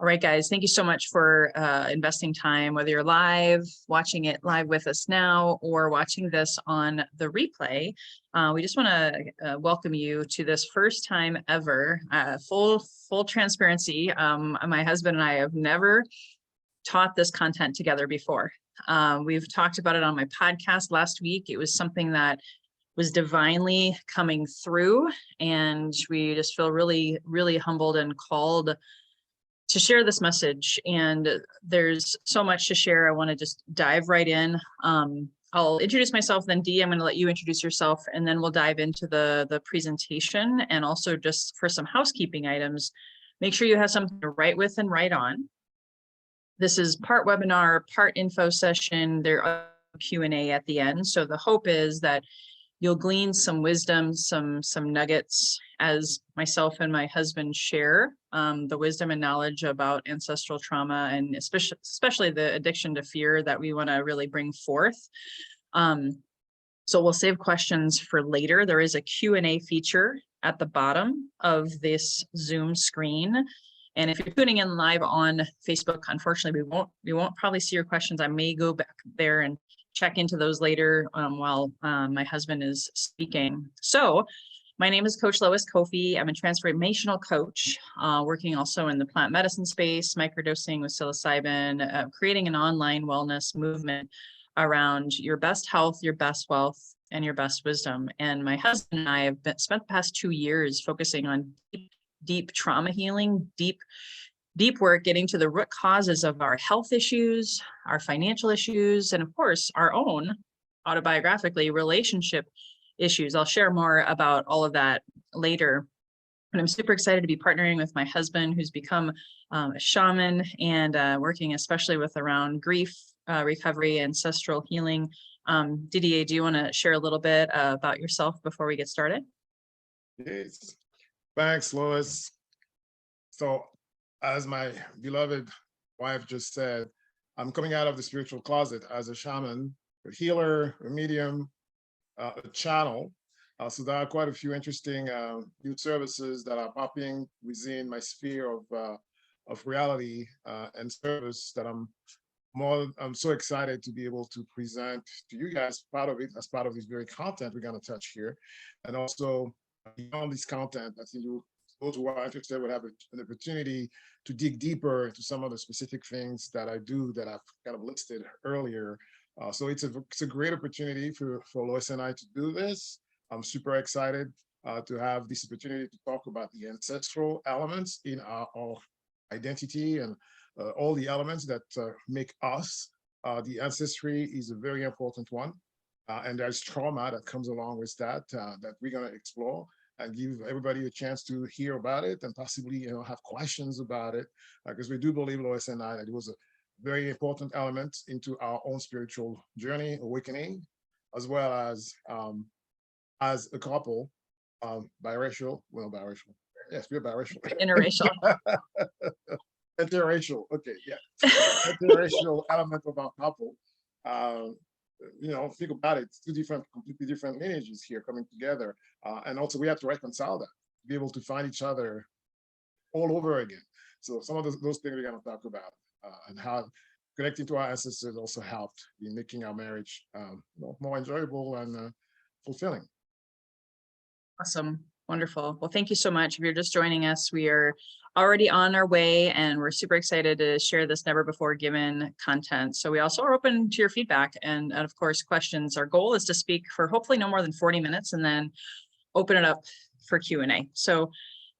All right, guys, thank you so much for investing time, whether you're watching it live with us now, or watching this on the replay. We just want to welcome you to this first time ever, full transparency. My husband and I have never taught this content together before. We've talked about it on my podcast last week. It was something that was divinely coming through, and we just feel really, really humbled and called to share this message. And there's so much to share. I want to just dive right in. I'll introduce myself, then Dee, I'm going to let you introduce yourself, and then we'll dive into the presentation. And also, just for some housekeeping items, make sure you have something to write with and write on. This is part webinar, part info session. There are Q&A at the end. So the hope is that you'll glean some wisdom, some nuggets as myself and my husband share the wisdom and knowledge about ancestral trauma, and especially the addiction to fear that we want to really bring forth. So we'll save questions for later. There is a Q&A feature at the bottom of this Zoom screen. And if you're tuning in live on Facebook, unfortunately, we won't probably see your questions. I may go back there and check into those later while my husband is speaking. So my name is Coach Lois Kofi. I'm a transformational coach, working also in the plant medicine space, microdosing with psilocybin, creating an online wellness movement around your best health, your best wealth, and your best wisdom. And my husband and I have spent the past 2 years focusing on deep trauma healing, deep work, getting to the root causes of our health issues, our financial issues, and of course, our own autobiographically relationship issues. I'll share more about all of that later. But I'm super excited to be partnering with my husband, who's become a shaman, and working especially with around grief, recovery, ancestral healing. Didier, do you want to share a little bit about yourself before we get started? Yes. Thanks, Lois. So, as my beloved wife just said, I'm coming out of the spiritual closet as a shaman, a healer, a medium, a channel. So there are quite a few interesting new services that are popping within my sphere of reality and service that I'm so excited to be able to present to you guys part of it as part of this very content we're going to touch here. And also beyond this content, I think those who are interested would have an opportunity to dig deeper into some of the specific things that I do that I've kind of listed earlier. So it's a great opportunity for Lois and I to do this. I'm super excited to have this opportunity to talk about the ancestral elements in our identity and all the elements that make us. The ancestry is a very important one. And there's trauma that comes along with that we're going to explore and give everybody a chance to hear about it and possibly have questions about it, because we do believe, Lois and I, that it was a very important element into our own spiritual journey, awakening, as well as a couple, biracial. Yes, we're biracial. Interracial. Interracial, okay, yeah. Interracial element of our couple. Think about it, it's completely different lineages here coming together. And also we have to reconcile that, to be able to find each other all over again. So some of those things we're going to talk about, and how connecting to our ancestors also helped in making our marriage more enjoyable and fulfilling. Awesome. Wonderful. Well, thank you so much. If you're just joining us, we are already on our way, and we're super excited to share this never before given content. So we also are open to your feedback and of course, questions. Our goal is to speak for hopefully no more than 40 minutes and then open it up for Q&A. So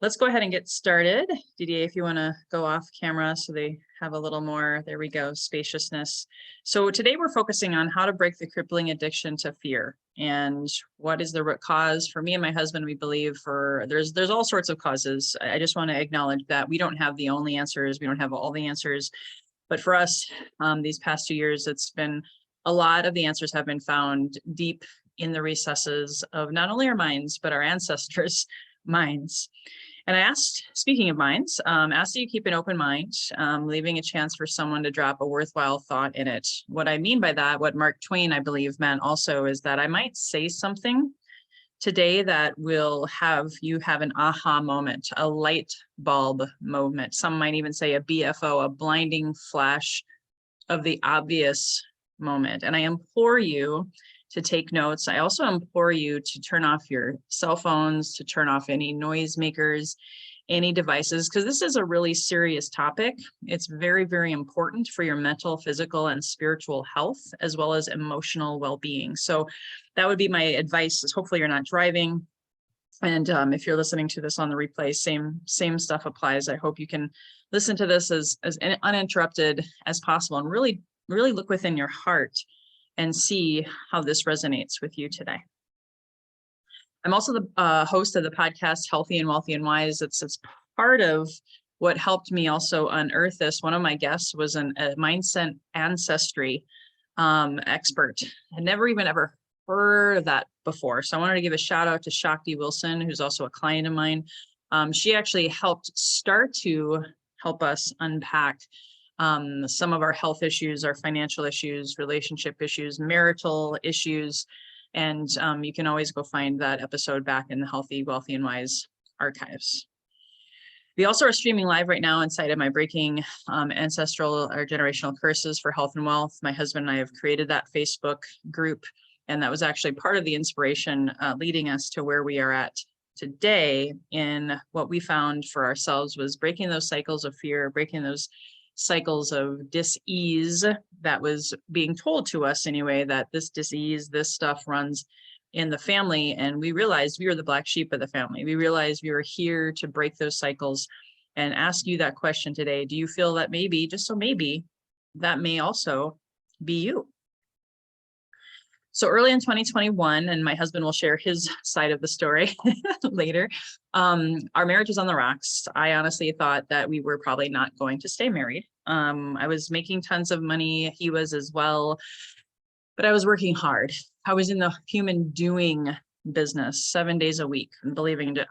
let's go ahead and get started. Didier, if you want to go off camera so they have a little more, there we go, spaciousness. So today we're focusing on how to break the crippling addiction to fear, and what is the root cause. For me and my husband, we believe there's all sorts of causes. I just want to acknowledge that we don't have the only answers. We don't have all the answers. But for us, these past 2 years, it's been a lot of the answers have been found deep in the recesses of not only our minds, but our ancestors' minds. And I asked, speaking of minds, asked that you keep an open mind, leaving a chance for someone to drop a worthwhile thought in it. What I mean by that, what Mark Twain, I believe, meant also is that I might say something today that will have you have an aha moment, a light bulb moment. Some might even say a BFO, a blinding flash of the obvious moment. And I implore you to take notes. I also implore you to turn off your cell phones, to turn off any noisemakers, any devices, because this is a really serious topic. It's very, very important for your mental, physical, and spiritual health, as well as emotional well-being. So that would be my advice, is hopefully you're not driving. And if you're listening to this on the replay, same stuff applies. I hope you can listen to this as uninterrupted as possible, and really look within your heart and see how this resonates with you today. I'm also the host of the podcast, Healthy and Wealthy and Wise. It's part of what helped me also unearth this. One of my guests was a mindset ancestry expert. I'd never even ever heard of that before. So I wanted to give a shout out to Shakti Wilson, who's also a client of mine. She actually helped start to help us unpack some of our health issues, our financial issues, relationship issues, marital issues. And you can always go find that episode back in the Healthy, Wealthy, and Wise archives. We also are streaming live right now inside of my Breaking Ancestral or Generational Curses for Health and Wealth. My husband and I have created that Facebook group, and that was actually part of the inspiration leading us to where we are at today. In what we found for ourselves was breaking those cycles of fear, breaking those cycles of dis-ease that was being told to us anyway, that this dis-ease, this stuff runs in the family. And we realized we were the black sheep of the family. We realized we were here to break those cycles and ask you that question today. Do you feel that maybe, just so maybe, that may also be you? So early in 2021, and my husband will share his side of the story later, our marriage was on the rocks. I honestly thought that we were probably not going to stay married. I was making tons of money. He was as well, but I was working hard. I was in the human doing business 7 days a week, and believing that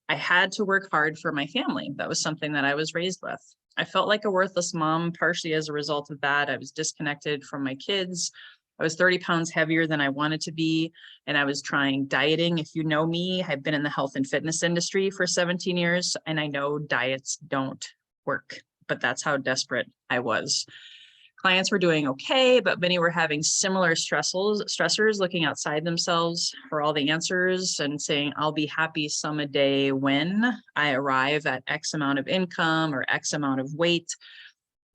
I had to work hard for my family. That was something that I was raised with. I felt like a worthless mom, partially as a result of that. I was disconnected from my kids. I was 30 pounds heavier than I wanted to be, and I was trying dieting. If you know me, I've been in the health and fitness industry for 17 years, and I know diets don't work, but that's how desperate I was. Clients were doing okay, but many were having similar stressors, looking outside themselves for all the answers and saying, I'll be happy some a day when I arrive at X amount of income or X amount of weight.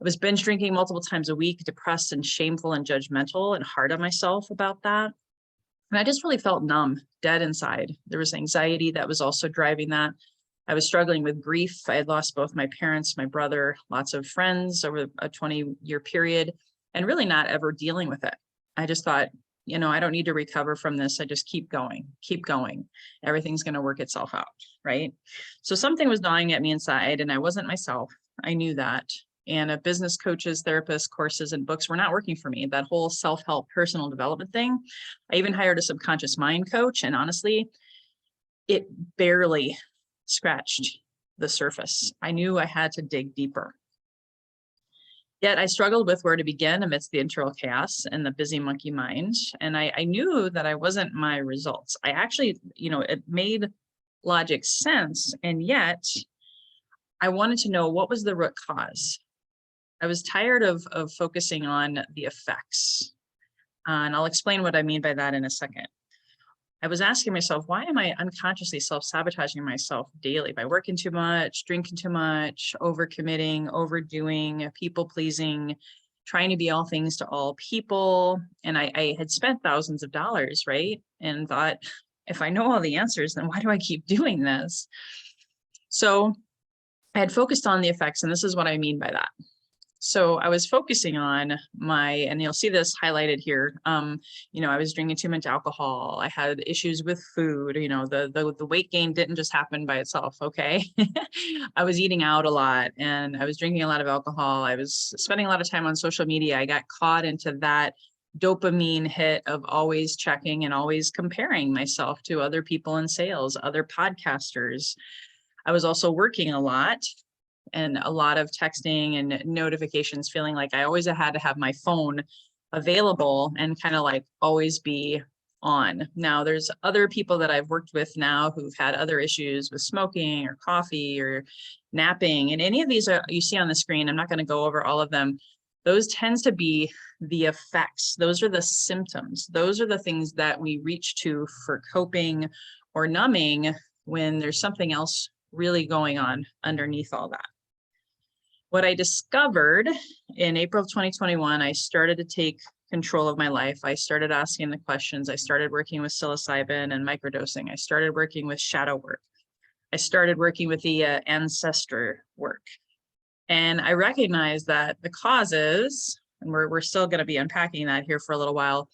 I was binge drinking multiple times a week, depressed and shameful and judgmental and hard on myself about that. And I just really felt numb, dead inside. There was anxiety that was also driving that. I was struggling with grief. I had lost both my parents, my brother, lots of friends over a 20-year period, and really not ever dealing with it. I just thought, I don't need to recover from this. I just keep going. Everything's going to work itself out, right? So something was gnawing at me inside, and I wasn't myself. I knew that. And business coaches, therapists, courses, and books were not working for me. That whole self-help personal development thing. I even hired a subconscious mind coach, and honestly, it barely scratched the surface. I knew I had to dig deeper. Yet I struggled with where to begin amidst the internal chaos and the busy monkey mind. And I knew that I wasn't my results. I actually, it made logic sense. And yet I wanted to know, what was the root cause? I was tired of focusing on the effects. And I'll explain what I mean by that in a second. I was asking myself, why am I unconsciously self-sabotaging myself daily by working too much, drinking too much, overcommitting, overdoing, people-pleasing, trying to be all things to all people? And I had spent thousands of dollars, right? And thought, if I know all the answers, then why do I keep doing this? So I had focused on the effects, and this is what I mean by that. So I was focusing on and you'll see this highlighted here. I was drinking too much alcohol. I had issues with food. The weight gain didn't just happen by itself. Okay. I was eating out a lot, and I was drinking a lot of alcohol. I was spending a lot of time on social media. I got caught into that dopamine hit of always checking and always comparing myself to other people in sales, other podcasters. I was also working a lot, and a lot of texting and notifications, feeling like I always had to have my phone available and kind of like always be on. Now, there's other people that I've worked with now who've had other issues with smoking or coffee or napping. And any of these you see on the screen, I'm not going to go over all of them. Those tends to be the effects. Those are the symptoms. Those are the things that we reach to for coping or numbing when there's something else really going on underneath all that. What I discovered in April of 2021, I started to take control of my life. I started asking the questions. I started working with psilocybin and microdosing. I started working with shadow work. I started working with the ancestor work. And I recognized that the causes, and we're still going to be unpacking that here for a little while,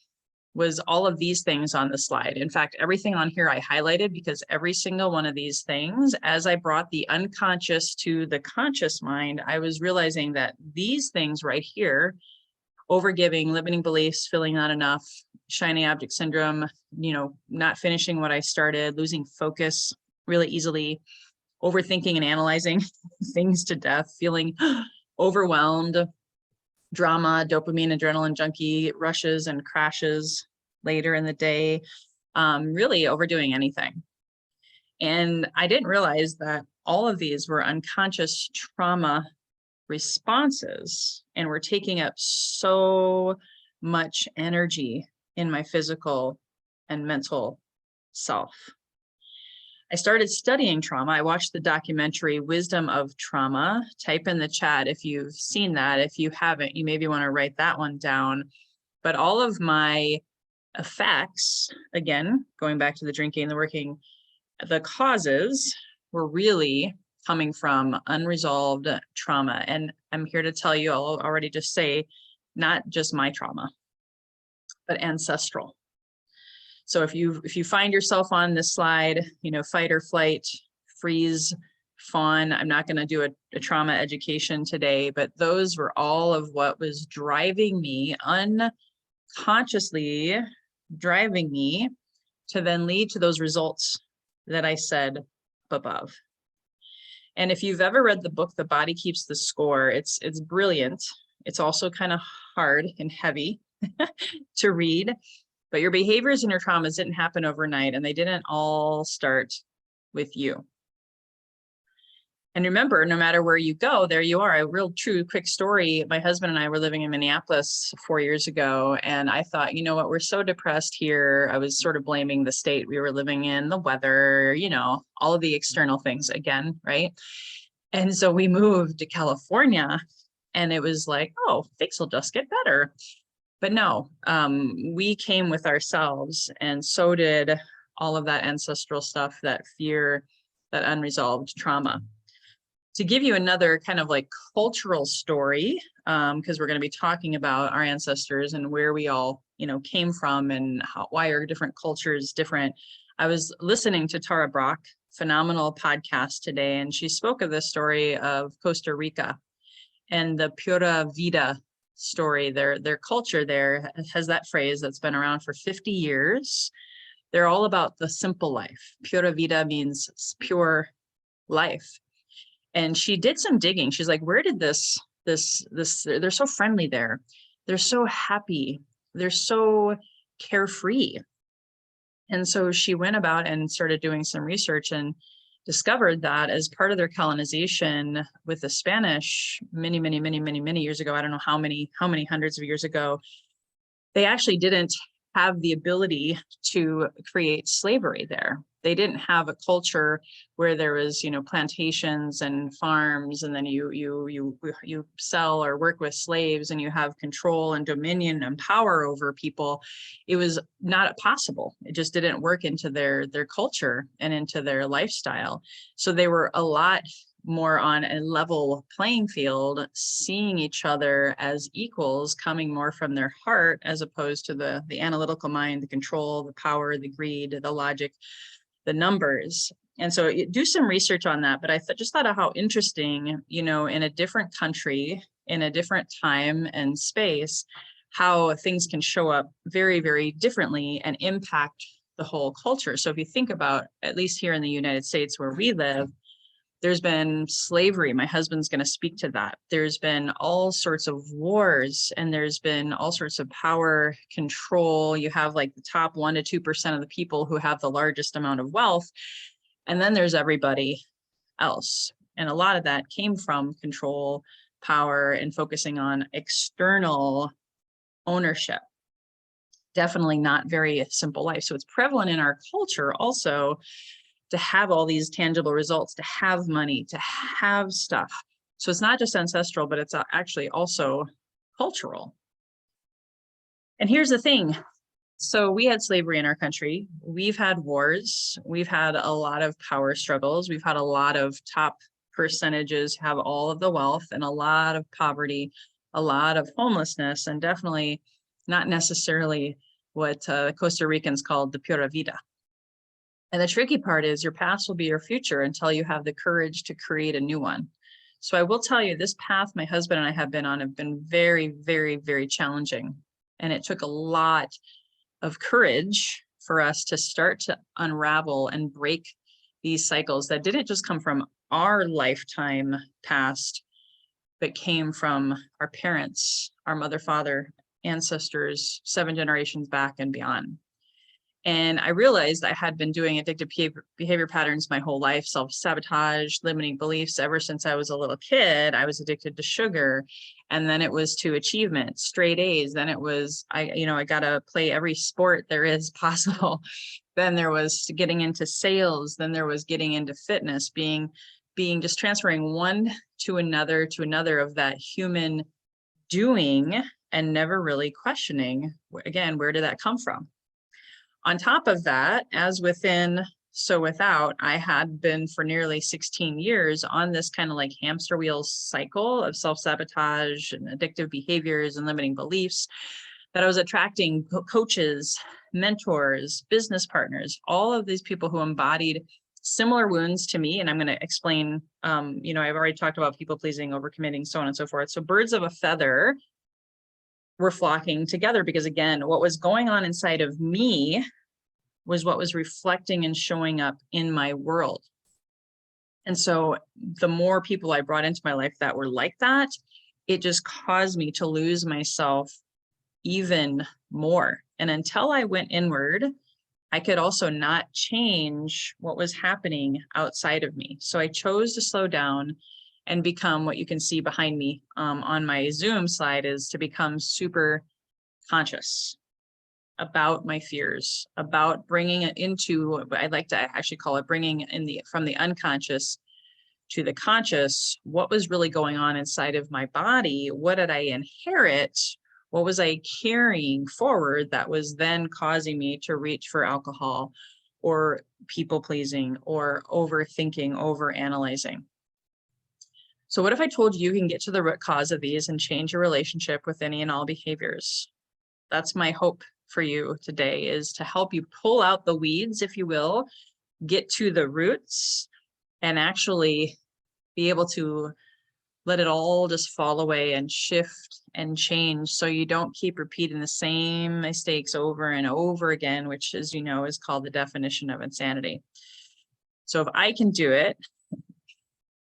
was all of these things on the slide. In fact, everything on here I highlighted because every single one of these things, as I brought the unconscious to the conscious mind, I was realizing that these things right here, overgiving, limiting beliefs, feeling not enough, shiny object syndrome, not finishing what I started, losing focus really easily, overthinking and analyzing things to death, feeling overwhelmed, drama, dopamine, adrenaline junkie, rushes and crashes later in the day, really overdoing anything. And I didn't realize that all of these were unconscious trauma responses and were taking up so much energy in my physical and mental self. I started studying trauma. I watched the documentary Wisdom of Trauma. Type in the chat if you've seen that. If you haven't, you maybe want to write that one down. But all of my effects, again, going back to the drinking, the working, the causes were really coming from unresolved trauma. And I'm here to tell you, I'll already just say, not just my trauma, but ancestral. So if you find yourself on this slide, fight or flight, freeze, fawn, I'm not going to do a trauma education today, but those were all of what was driving me, unconsciously driving me to then lead to those results that I said above. And if you've ever read the book, The Body Keeps the Score, it's brilliant. It's also kind of hard and heavy to read. But your behaviors and your traumas didn't happen overnight, and they didn't all start with you. And remember, no matter where you go, there you are. A real true quick story. My husband and I were living in Minneapolis 4 years ago, and I thought, you know what, we're so depressed here. I was sort of blaming the state we were living in, the weather, all of the external things again, right? And so we moved to California, and it was like, oh, things will just get better. But no, we came with ourselves, and so did all of that ancestral stuff, that fear, that unresolved trauma. To give you another kind of like cultural story, because we're going to be talking about our ancestors and where we all, came from and why are different cultures different. I was listening to Tara Brach, phenomenal podcast today, and she spoke of the story of Costa Rica and the Pura Vida story. Their culture there has that phrase that's been around for 50 years. They're all about the simple life. Pura vida means pure life. And she did some digging. She's like, where did this, they're so friendly there. They're so happy. They're so carefree. And so she went about and started doing some research and discovered that as part of their colonization with the Spanish many years ago, I don't know how many hundreds of years ago, they actually didn't have the ability to create slavery there. They didn't have a culture where there was, plantations and farms, and then you sell or work with slaves and you have control and dominion and power over people. It was not possible. It just didn't work into their culture and into their lifestyle. So they were a lot more on a level playing field, seeing each other as equals, coming more from their heart as opposed to the analytical mind, the control, the power, the greed, the logic, the numbers. And so do some research on that. But I just thought of how interesting, in a different country, in a different time and space, how things can show up very, very differently and impact the whole culture. So if you think about, at least here in the United States where we live, There's been slavery. My husband's going to speak to that. There's been all sorts of wars, and there's been all sorts of power control. You have like the top 1 to 2% of the people who have the largest amount of wealth. And then there's everybody else. And a lot of that came from control, power, and focusing on external ownership. Definitely not very simple life. So it's prevalent in our culture also to have all these tangible results, to have money, to have stuff. So it's not just ancestral, but it's actually also cultural. And here's the thing. So we had slavery in our country. We've had wars. We've had a lot of power struggles. We've had a lot of top percentages have all of the wealth, and a lot of poverty, a lot of homelessness, and definitely not necessarily what Costa Ricans called the pura vida. And the tricky part is your past will be your future until you have the courage to create a new one. So I will tell you, this path my husband and I have been on have been very, very, very challenging. And it took a lot of courage for us to start to unravel and break these cycles that didn't just come from our lifetime past, but came from our parents, our mother, father, ancestors, 7 generations back and beyond. And I realized I had been doing addictive behavior patterns my whole life, self-sabotage, limiting beliefs ever since I was a little kid. I was addicted to sugar. And then it was to achievement, straight A's. Then it was, I got to play every sport there is possible. Then there was getting into sales. Then there was getting into fitness, being just transferring one to another of that human doing and never really questioning, again, where did that come from? On top of that, as within, so without, I had been for nearly 16 years on this kind of like hamster wheel cycle of self-sabotage and addictive behaviors and limiting beliefs, that I was attracting coaches, mentors, business partners, all of these people who embodied similar wounds to me. And I'm going to explain, I've already talked about people pleasing, overcommitting, so on and so forth. So birds of a feather were flocking together because, again, what was going on inside of me was what was reflecting and showing up in my world. And so the more people I brought into my life that were like that, it just caused me to lose myself even more. And until I went inward, I could also not change what was happening outside of me. So I chose to slow down and become what you can see behind me on my Zoom slide, is to become super conscious about my fears, about bringing it into, I like to actually call it bringing in from the unconscious to the conscious. What was really going on inside of my body? What did I inherit? What was I carrying forward that was then causing me to reach for alcohol or people pleasing or overthinking, overanalyzing? So what if I told you can get to the root cause of these and change your relationship with any and all behaviors? That's my hope for you today, is to help you pull out the weeds, if you will, get to the roots, and actually be able to let it all just fall away and shift and change, so you don't keep repeating the same mistakes over and over again, which, as you know, is called the definition of insanity. So if I can do it,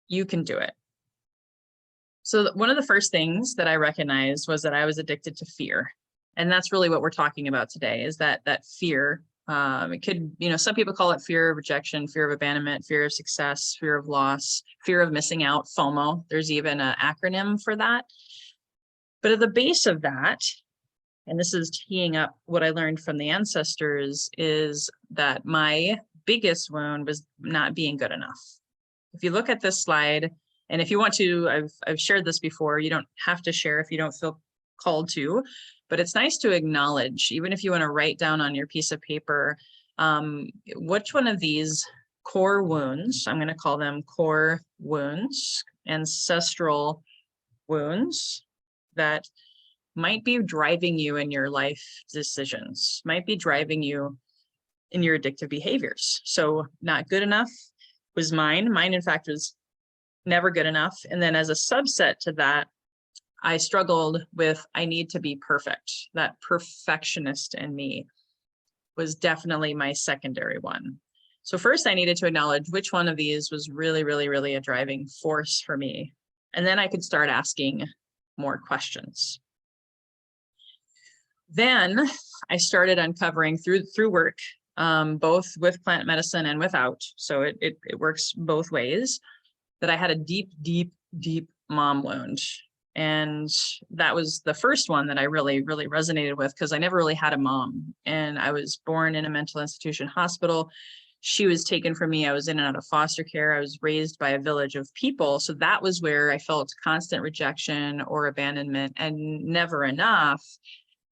you can do it. So one of the first things that I recognized was that I was addicted to fear. And that's really what we're talking about today, is that fear. It could, some people call it fear of rejection, fear of abandonment, fear of success, fear of loss, fear of missing out, FOMO. There's even an acronym for that. But at the base of that, and this is teeing up what I learned from the ancestors, is that my biggest wound was not being good enough. If you look at this slide, and if you want to, I've shared this before, you don't have to share if you don't feel called to, but it's nice to acknowledge, even if you want to write down on your piece of paper, which one of these core wounds, I'm going to call them core wounds, ancestral wounds, that might be driving you in your life decisions, might be driving you in your addictive behaviors. So not good enough was mine. Mine, in fact, was never good enough. And then as a subset to that, I struggled with, I need to be perfect. That perfectionist in me was definitely my secondary one. So first I needed to acknowledge which one of these was really, really, really a driving force for me. And then I could start asking more questions. Then I started uncovering through work, both with plant medicine and without. So it works both ways, that I had a deep, deep, deep mom wound. And that was the first one that I really, really resonated with, because I never really had a mom. And I was born in a mental institution hospital. She was taken from me. I was in and out of foster care. I was raised by a village of people. So that was where I felt constant rejection or abandonment and never enough.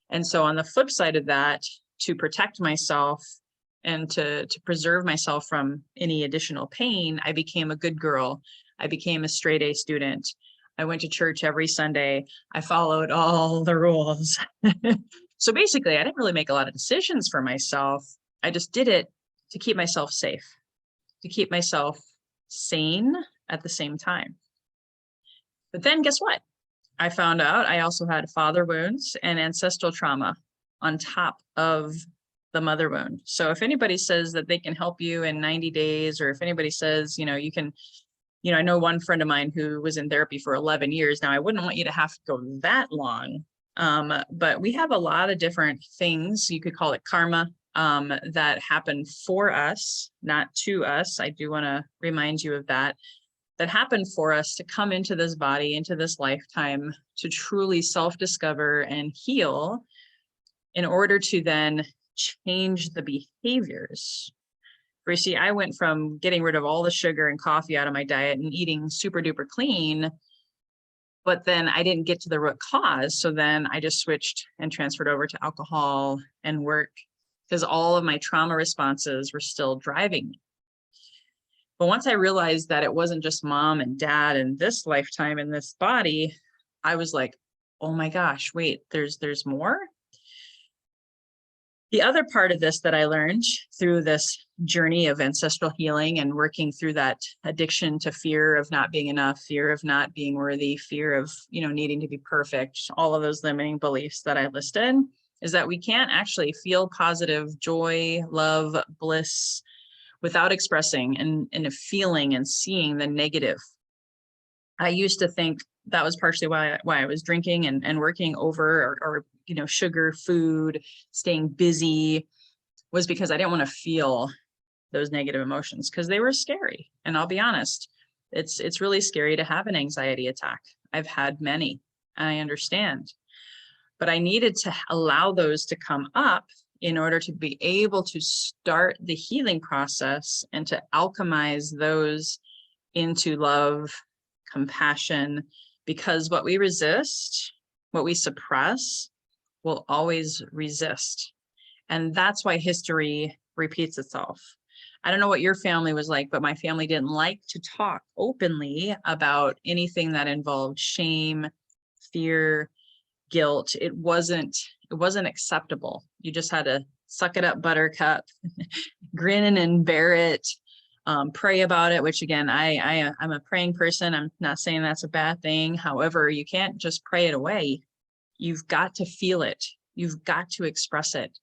And so on the flip side of that, to protect myself and to preserve myself from any additional pain, I became a good girl. I became a straight A student. I went to church every Sunday. I followed all the rules. So basically, I didn't really make a lot of decisions for myself. I just did it to keep myself safe, to keep myself sane at the same time. But then guess what? I found out I also had father wounds and ancestral trauma on top of the mother wound. So if anybody says that they can help you in 90 days, or if anybody says, you can, I know one friend of mine who was in therapy for 11 years. Now, I wouldn't want you to have to go that long, but we have a lot of different things. You could call it karma, that happen for us, not to us. I do want to remind you of that happened for us to come into this body, into this lifetime, to truly self-discover and heal in order to then change the behaviors. For you see, I went from getting rid of all the sugar and coffee out of my diet and eating super duper clean, but then I didn't get to the root cause. So then I just switched and transferred over to alcohol and work, because all of my trauma responses were still driving me. But once I realized that it wasn't just mom and dad in this lifetime in this body, I was like, oh my gosh, wait, there's more. The other part of this that I learned through this journey of ancestral healing and working through that addiction to fear of not being enough, fear of not being worthy, fear of, needing to be perfect, all of those limiting beliefs that I listed, is that we can't actually feel positive joy, love, bliss without expressing and feeling and seeing the negative. I used to think that was partially why I was drinking and working over or sugar, food, staying busy, was because I didn't want to feel those negative emotions because they were scary. And I'll be honest, it's really scary to have an anxiety attack. I've had many, I understand, but I needed to allow those to come up in order to be able to start the healing process and to alchemize those into love, compassion, because what we resist, what we suppress, will always resist. And that's why history repeats itself. I don't know what your family was like, but my family didn't like to talk openly about anything that involved shame, fear, guilt. It wasn't acceptable. You just had to suck it up, buttercup, grin and bear it, pray about it, which again, I'm a praying person. I'm not saying that's a bad thing. However, you can't just pray it away. You've got to feel it. You've got to express it.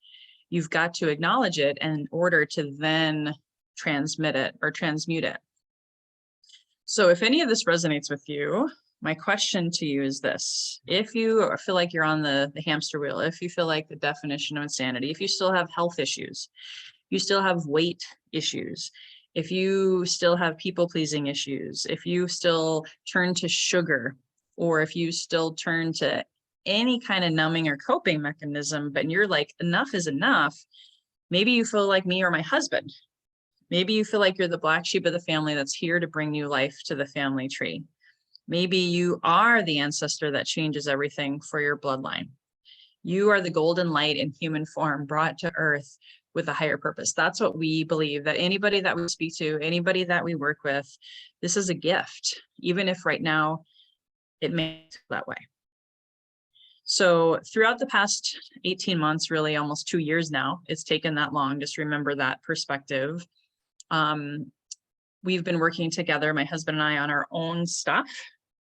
You've got to acknowledge it in order to then transmit it or transmute it. So if any of this resonates with you, my question to you is this: if you feel like you're on the hamster wheel, if you feel like the definition of insanity, if you still have health issues, you still have weight issues, if you still have people-pleasing issues, if you still turn to sugar, or if you still turn to any kind of numbing or coping mechanism, but you're like, enough is enough, maybe you feel like me or my husband. Maybe you feel like you're the black sheep of the family that's here to bring new life to the family tree. Maybe you are the ancestor that changes everything for your bloodline. You are the golden light in human form brought to earth with a higher purpose. That's what we believe, that anybody that we speak to, anybody that we work with, this is a gift, even if right now it may feel that way. So throughout the past 18 months, really almost 2 years now, it's taken that long. Just remember that perspective. We've been working together, my husband and I, on our own stuff.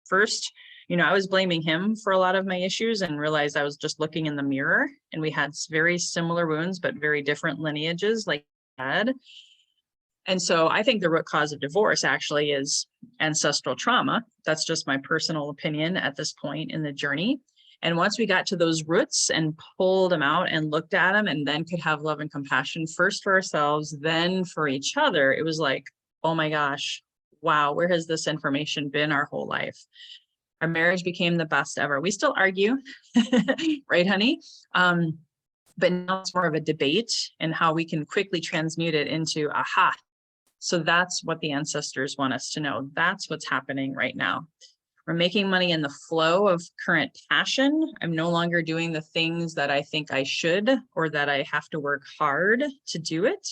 First, I was blaming him for a lot of my issues and realized I was just looking in the mirror, and we had very similar wounds, but very different lineages like he had. And so I think the root cause of divorce actually is ancestral trauma. That's just my personal opinion at this point in the journey. And once we got to those roots and pulled them out and looked at them and then could have love and compassion first for ourselves, then for each other, it was like, oh my gosh, wow, where has this information been our whole life? Our marriage became the best ever. We still argue, right, honey? But now it's more of a debate and how we can quickly transmute it into, aha. So that's what the ancestors want us to know. That's what's happening right now. We're making money in the flow of current passion. I'm no longer doing the things that I think I should or that I have to work hard to do it.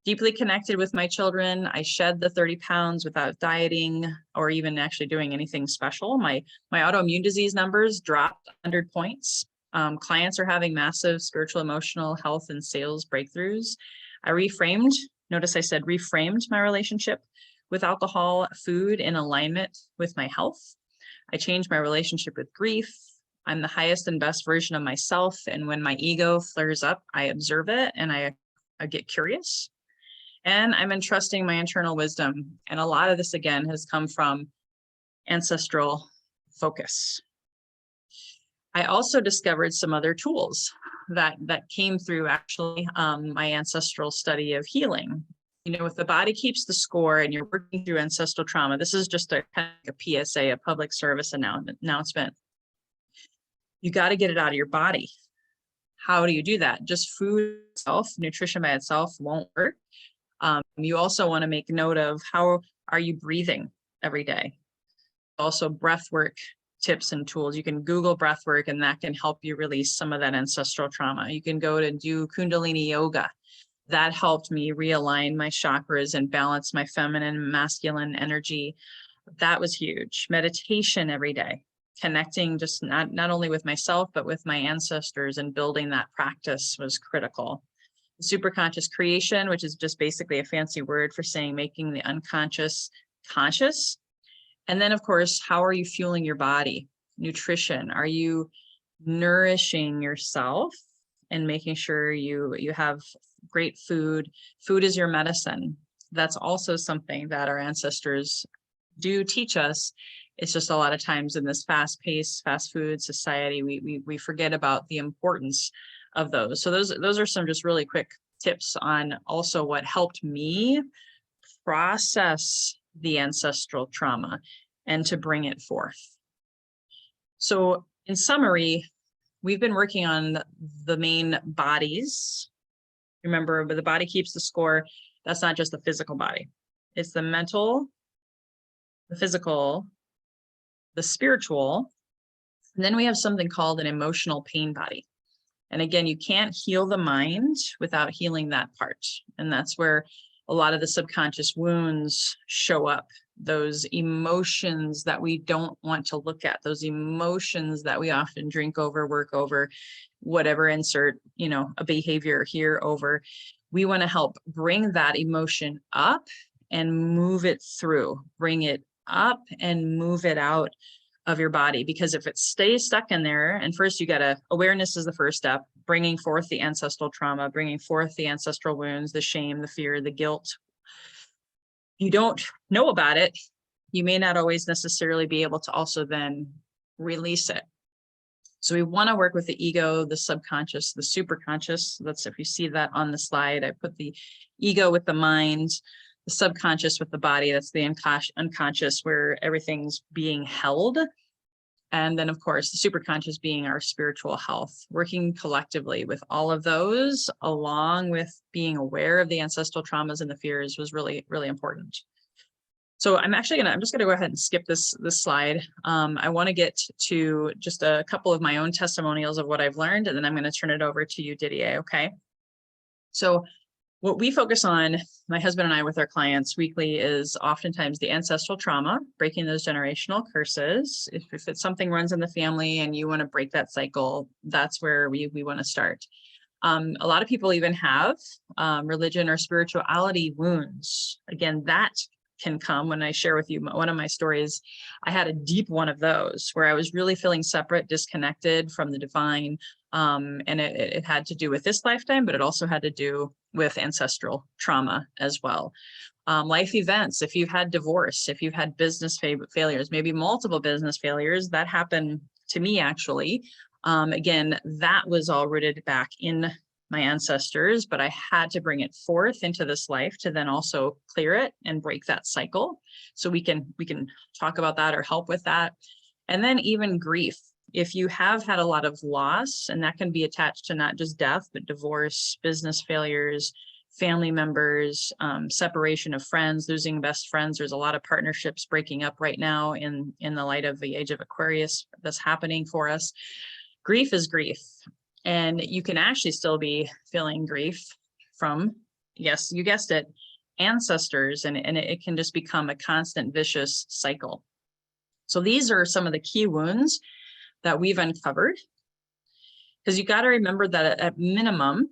Deeply connected with my children. I shed the 30 pounds without dieting or even actually doing anything special. My autoimmune disease numbers dropped 100 points. Clients are having massive spiritual, emotional, health, and sales breakthroughs. I reframed, notice I said reframed my relationship with alcohol, food in alignment with my health. I changed my relationship with grief. I'm the highest and best version of myself. And when my ego flares up, I observe it and I get curious. And I'm entrusting my internal wisdom. And a lot of this, again, has come from ancestral focus. I also discovered some other tools that came through actually my ancestral study of healing. You know, if the body keeps the score and you're working through ancestral trauma, this is just a PSA, a public service announcement. You got to get it out of your body. How do you do that? Just food itself, nutrition by itself won't work. You also want to make note of how are you breathing every day. Also breath work tips and tools. You can Google breath work and that can help you release some of that ancestral trauma. You can go to do Kundalini yoga. That helped me realign my chakras and balance my feminine and masculine energy. That was huge. Meditation every day, connecting just not only with myself, but with my ancestors and building that practice was critical. Superconscious creation, which is just basically a fancy word for saying making the unconscious conscious. And then, of course, how are you fueling your body? Nutrition. Are you nourishing yourself and making sure you have great food? Food is your medicine. That's also something that our ancestors do teach us. It's just a lot of times in this fast-paced, fast food society, we forget about the importance of those. So those are some just really quick tips on also what helped me process the ancestral trauma and to bring it forth. So in summary, we've been working on the main bodies. Remember, but the body keeps the score. That's not just the physical body. It's the mental, the physical, the spiritual. And then we have something called an emotional pain body. And again, you can't heal the mind without healing that part. And that's where a lot of the subconscious wounds show up. Those emotions that we don't want to look at, those emotions that we often drink over, work over, whatever, insert, a behavior here over. We want to help bring that emotion up and move it through, bring it up and move it out of your body. Because if it stays stuck in there, and first awareness is the first step, bringing forth the ancestral trauma, bringing forth the ancestral wounds, the shame, the fear, the guilt. You don't know about it, you may not always necessarily be able to also then release it. So we want to work with the ego, the subconscious, the superconscious. That's, if you see that on the slide, I put the ego with the mind, the subconscious with the body. That's the unconscious where everything's being held. And then, of course, the superconscious being our spiritual health, working collectively with all of those, along with being aware of the ancestral traumas and the fears, was really, really important. So I'm just going to go ahead and skip this slide. I want to get to just a couple of my own testimonials of what I've learned, and then I'm going to turn it over to you, Didier. Okay. So what we focus on, my husband and I, with our clients weekly, is oftentimes the ancestral trauma, breaking those generational curses. If it's something runs in the family and you want to break that cycle, that's where we want to start. A lot of people even have religion or spirituality wounds. Again, that can come. When I share with you one of my stories, I had a deep one of those where I was really feeling separate, disconnected from the divine. And it had to do with this lifetime, but it also had to do with ancestral trauma as well. Life events, if you've had divorce, if you've had business failures, maybe multiple business failures, that happened to me actually. Again, that was all rooted back in my ancestors, but I had to bring it forth into this life to then also clear it and break that cycle. So we can talk about that or help with that. And then even grief. If you have had a lot of loss, and that can be attached to not just death, but divorce, business failures, family members, separation of friends, losing best friends. There's a lot of partnerships breaking up right now in the light of the age of Aquarius that's happening for us. Grief is grief. And you can actually still be feeling grief from, yes, you guessed it, ancestors, and it can just become a constant vicious cycle. So these are some of the key wounds that we've uncovered, because you got to remember that at minimum,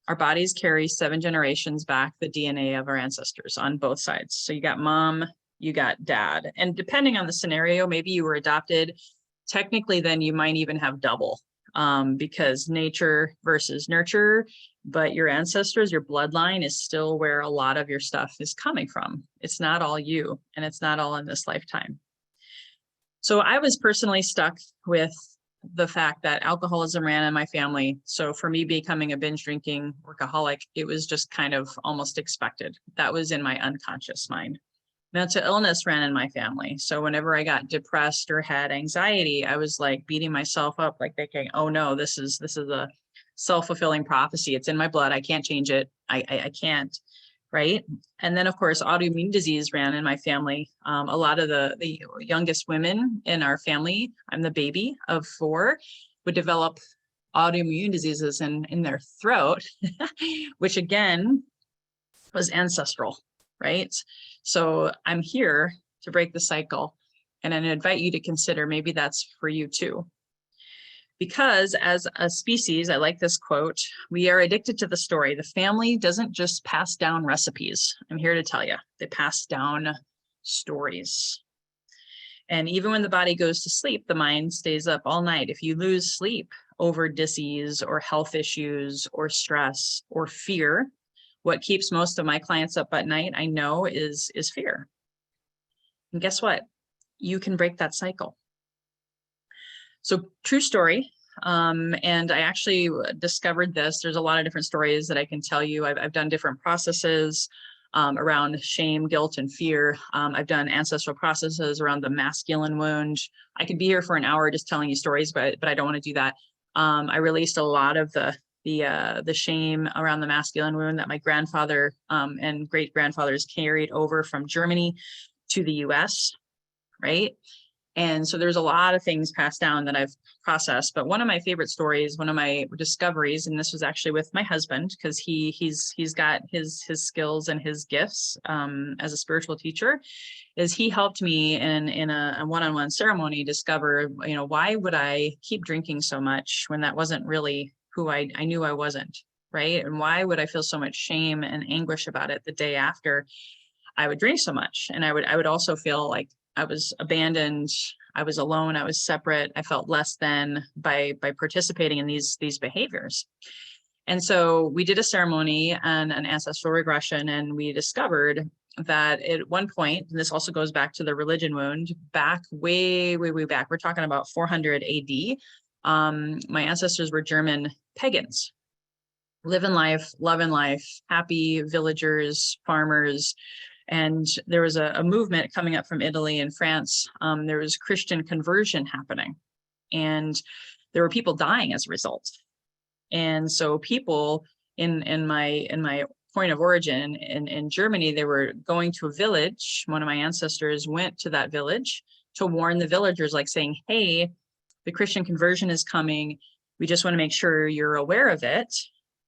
our bodies carry 7 generations back the DNA of our ancestors on both sides. So you got mom, you got dad, and depending on the scenario, maybe you were adopted. Technically, then you might even have double. Because nature versus nurture, but your ancestors, your bloodline is still where a lot of your stuff is coming from. It's not all you, and it's not all in this lifetime. So I was personally stuck with the fact that alcoholism ran in my family. So for me becoming a binge drinking workaholic, it was just kind of almost expected. That was in my unconscious mind. Mental illness ran in my family. So whenever I got depressed or had anxiety, I was like beating myself up, like thinking, oh no, this is a self-fulfilling prophecy. It's in my blood. I can't change it. I can't. Right. And then of course, autoimmune disease ran in my family. A lot of the youngest women in our family, I'm the baby of 4, would develop autoimmune diseases in their throat, which again was ancestral. Right. So I'm here to break the cycle, and I invite you to consider maybe that's for you too. Because as a species, I like this quote, we are addicted to the story. The family doesn't just pass down recipes. I'm here to tell you, they pass down stories. And even when the body goes to sleep, the mind stays up all night. If you lose sleep over disease or health issues or stress or fear, what keeps most of my clients up at night, I know, is fear. And guess what? You can break that cycle. So true story. And I actually discovered this. There's a lot of different stories that I can tell you. I've done different processes around shame, guilt, and fear. I've done ancestral processes around the masculine wound. I could be here for an hour just telling you stories, but I don't want to do that. I released a lot of the shame around the masculine wound that my grandfather and great grandfathers carried over from Germany to the US, right? And so there's a lot of things passed down that I've processed, but one of my favorite stories, one of my discoveries, and this was actually with my husband, because he's got his skills and his gifts as a spiritual teacher, is he helped me in a one-on-one ceremony discover, why would I keep drinking so much when that wasn't really who I knew I wasn't, right? And why would I feel so much shame and anguish about it the day after I would drink so much? And I would also feel like I was abandoned, I was alone, I was separate, I felt less than by participating in these behaviors. And so we did a ceremony and an ancestral regression, and we discovered that at one point, and this also goes back to the religion wound, back way back, we're talking about 400 AD, my ancestors were German pagans, living life, loving life, happy villagers, farmers. And there was a movement coming up from Italy and France. There was Christian conversion happening, and there were people dying as a result. And so people in my point of origin in Germany, they were going to a village. One of my ancestors went to that village to warn the villagers, like saying, hey, the Christian conversion is coming. We just want to make sure you're aware of it.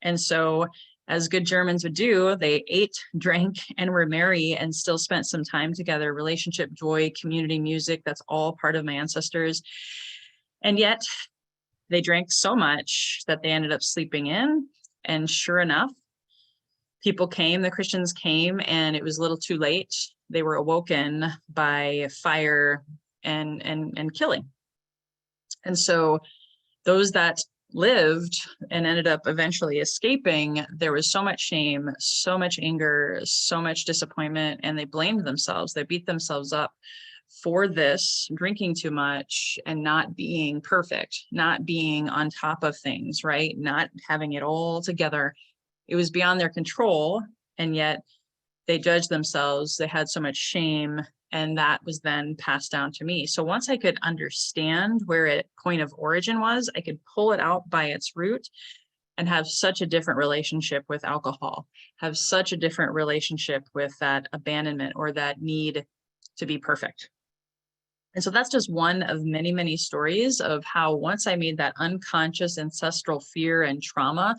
And so, as good Germans would do, they ate, drank, and were merry, and still spent some time together. Relationship, joy, community, music, that's all part of my ancestors. And yet they drank so much that they ended up sleeping in. And sure enough, people came, the Christians came, and it was a little too late. they were awoken by fire and killing. And so those that lived and ended up eventually escaping, there was so much shame, so much anger, so much disappointment, and they blamed themselves. They beat themselves up for this, drinking too much and not being perfect, not being on top of things, right? Not having it all together. It was beyond their control, and yet they judged themselves. They had so much shame, and that was then passed down to me. So once I could understand where its point of origin was, I could pull it out by its root and have such a different relationship with alcohol, have such a different relationship with that abandonment or that need to be perfect. And so that's just one of many, many stories of how once I made that unconscious ancestral fear and trauma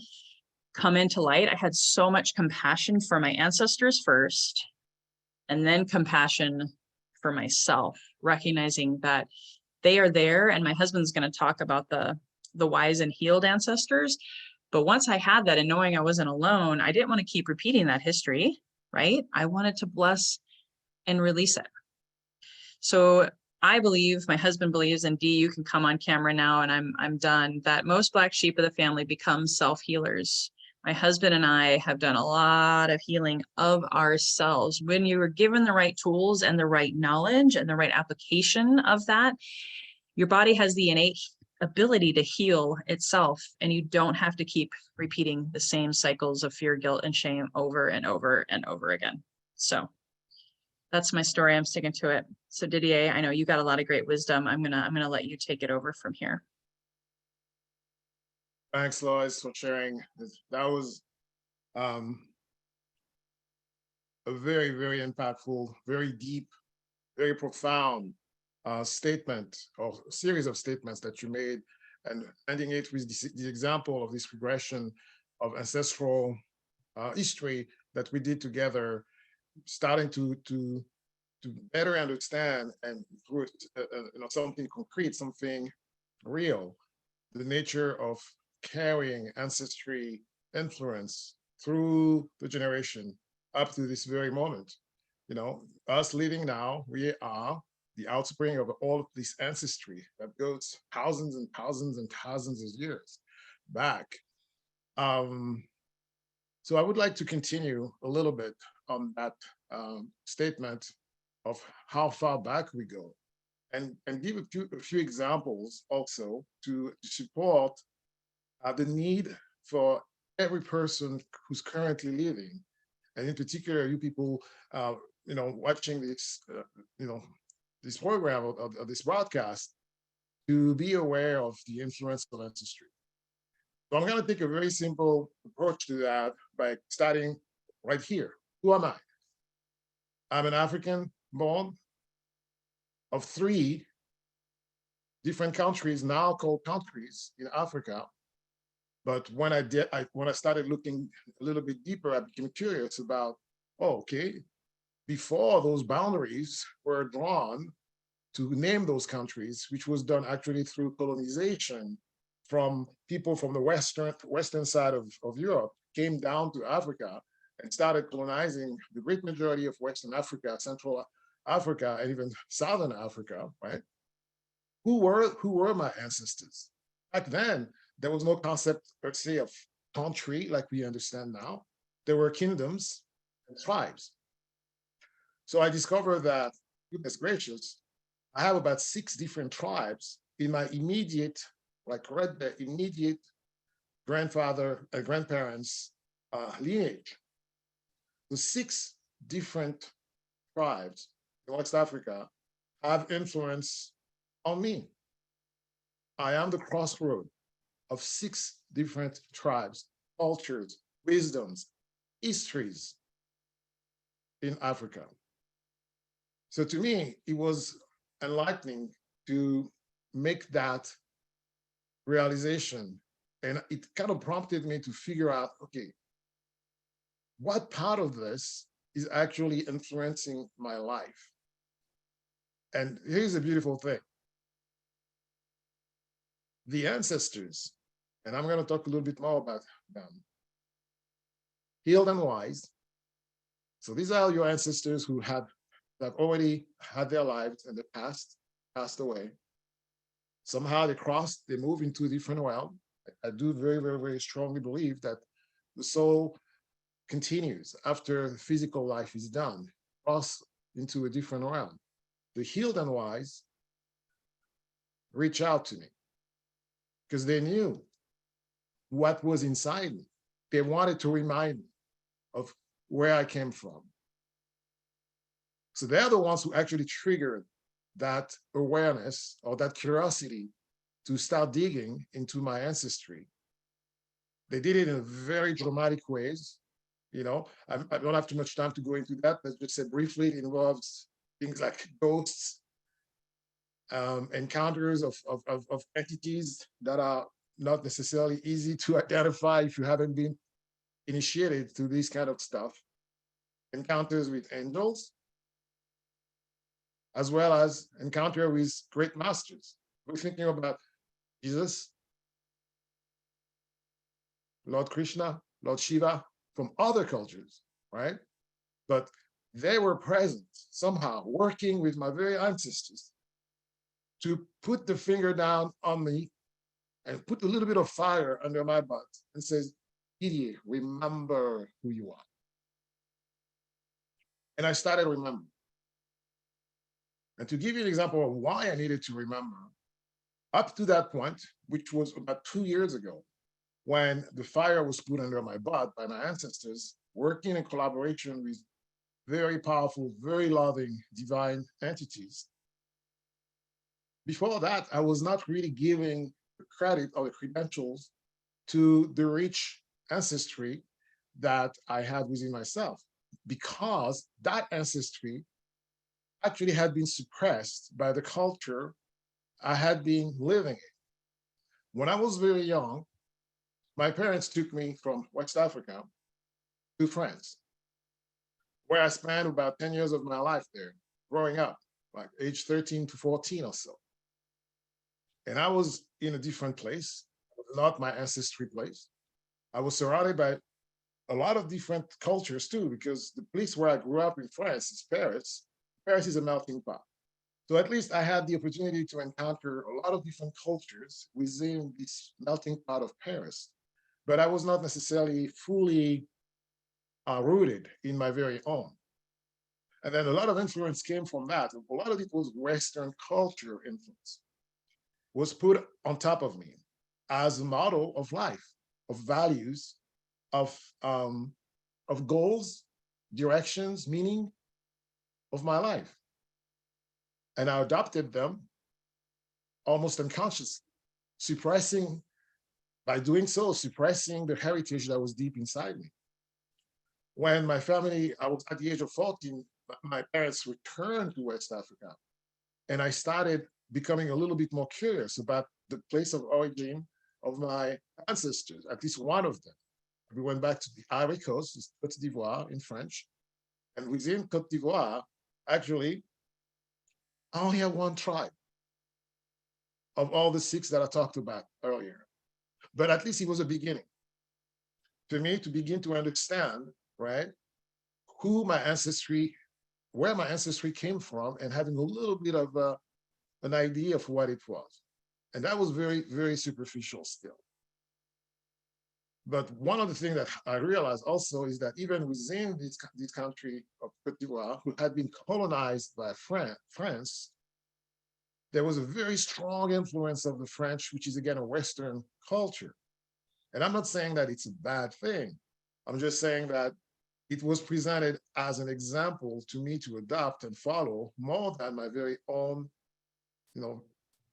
come into light, I had so much compassion for my ancestors first, and then compassion for myself, recognizing that they are there. And my husband's going to talk about the wise and healed ancestors. But once I had that and knowing I wasn't alone, I didn't want to keep repeating that history, right? I wanted to bless and release it. So I believe, my husband believes, and Dee, you can come on camera now and I'm done, that most Black sheep of the family become self-healers. My husband and I have done a lot of healing of ourselves. When you are given the right tools and the right knowledge and the right application of that, your body has the innate ability to heal itself, and you don't have to keep repeating the same cycles of fear, guilt, and shame over and over and over again. So that's my story. I'm sticking to it. So Didier, I know you got a lot of great wisdom. I'm gonna let you take it over from here. Thanks, Lois, for sharing. That was a very, very impactful, very deep, very profound statement or series of statements that you made, and ending it with the example of this regression of ancestral history that we did together, starting to better understand and through something concrete, something real, the nature of carrying ancestry influence through the generation up to this very moment. You know, us living now, we are the outspring of all of this ancestry that goes thousands and thousands and thousands of years back. So I would like to continue a little bit on that statement of how far back we go, and give a few examples also to support the need for every person who's currently living, and in particular, you people, watching this, this program or this broadcast, to be aware of the influence of ancestry. So I'm going to take a very simple approach to that by starting right here. Who am I? I'm an African born of 3 different countries, now called countries in Africa. But when I started looking a little bit deeper, I became curious about, before those boundaries were drawn to name those countries, which was done actually through colonization from people from the western side of Europe, came down to Africa and started colonizing the great majority of Western Africa, Central Africa, and even Southern Africa, right? Who were my ancestors? Back then, there was no concept, per se, of country like we understand now. There were kingdoms and tribes. So I discovered that, goodness gracious, I have about 6 different tribes in my immediate, immediate grandfather and grandparents' lineage. The 6 different tribes in West Africa have influence on me. I am the crossroad of 6 different tribes, cultures, wisdoms, histories in Africa. So to me, it was enlightening to make that realization. And it kind of prompted me to figure out, okay, what part of this is actually influencing my life? And here's the beautiful thing. The ancestors, and I'm going to talk a little bit more about them, healed and wise. So these are your ancestors who had that have already had their lives in the past, passed away. Somehow they crossed, they move into a different realm. I do very, very, very strongly believe that the soul continues after the physical life is done, cross into a different realm. The healed and wise reach out to me because they knew what was inside me. They wanted to remind me of where I came from. So they're the ones who actually triggered that awareness or that curiosity to start digging into my ancestry. They did it in very dramatic ways. You know, I don't have too much time to go into that. Let's just say briefly, it involves things like ghosts, encounters of entities that are not necessarily easy to identify if you haven't been initiated to this kind of stuff. Encounters with angels, as well as encounter with great masters. We're thinking about Jesus, Lord Krishna, Lord Shiva, from other cultures, right? But they were present somehow, working with my very ancestors to put the finger down on me and put a little bit of fire under my butt and says, Didier, remember who you are. And I started remembering. And to give you an example of why I needed to remember, up to that point, which was about 2 years ago, when the fire was put under my butt by my ancestors, working in collaboration with very powerful, very loving divine entities. Before that, I was not really giving the credit or the credentials to the rich ancestry that I had within myself, because that ancestry actually had been suppressed by the culture I had been living in. When I was very young, my parents took me from West Africa to France, where I spent about 10 years of my life there, growing up, like age 13 to 14 or so. And I was in a different place, not my ancestry place. I was surrounded by a lot of different cultures too, because the place where I grew up in France is Paris. Paris is a melting pot. So at least I had the opportunity to encounter a lot of different cultures within this melting pot of Paris. But I was not necessarily fully rooted in my very own. And then a lot of influence came from that. A lot of it was Western culture influence, was put on top of me as a model of life, of values, of goals, directions, meaning of my life. And I adopted them almost unconsciously, suppressing, by doing so, suppressing the heritage that was deep inside me. When my family, I was at the age of 14, my parents returned to West Africa, and I started becoming a little bit more curious about the place of origin of my ancestors, at least one of them. We went back to the Ivory Coast, Côte d'Ivoire in French, and within Côte d'Ivoire, actually, I only have one tribe of all the 6 that I talked about earlier. But at least it was a beginning for me to begin to understand, right, who my ancestry, where my ancestry came from, and having a little bit of an idea of what it was. And that was very, very superficial still. But one of the things that I realized also is that even within this country of Côte d'Ivoire, who had been colonized by France, there was a very strong influence of the French, which is again a Western culture. And I'm not saying that it's a bad thing. I'm just saying that it was presented as an example to me to adopt and follow more than my very own,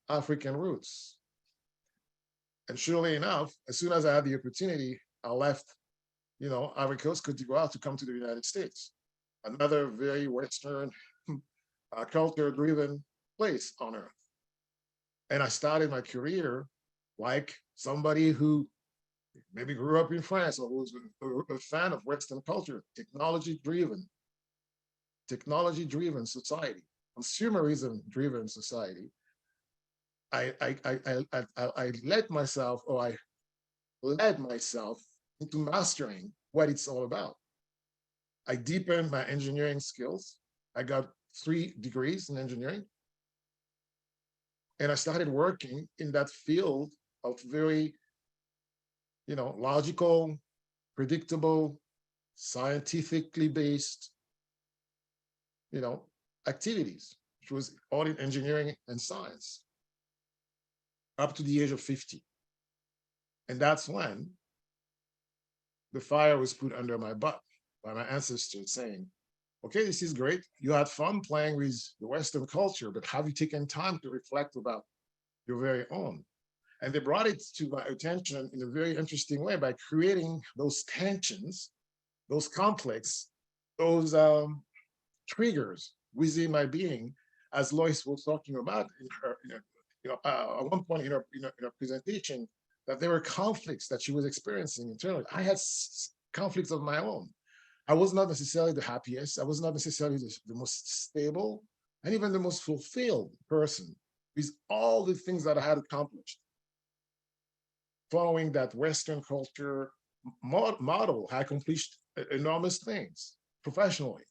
African roots. And surely enough, as soon as I had the opportunity, I left, Ivory Coast, Côte d'Ivoire, to come to the United States, another very Western, culture-driven place on earth. And I started my career like somebody who maybe grew up in France or was a fan of Western culture, technology-driven society, consumerism-driven society. I led myself into mastering what it's all about. I deepened my engineering skills. I got 3 degrees in engineering. And I started working in that field of very, logical, predictable, scientifically based, activities, which was all in engineering and science, up to the age of 50. And that's when the fire was put under my butt by my ancestors saying, okay, this is great. You had fun playing with the Western culture, but have you taken time to reflect about your very own? And they brought it to my attention in a very interesting way by creating those tensions, those conflicts, those triggers within my being, as Lois was talking about in her, at one point in her presentation, that there were conflicts that she was experiencing internally. I had conflicts of my own. I was not necessarily the happiest. I was not necessarily the most stable and even the most fulfilled person with all the things that I had accomplished. Following that Western culture model, I accomplished enormous things professionally.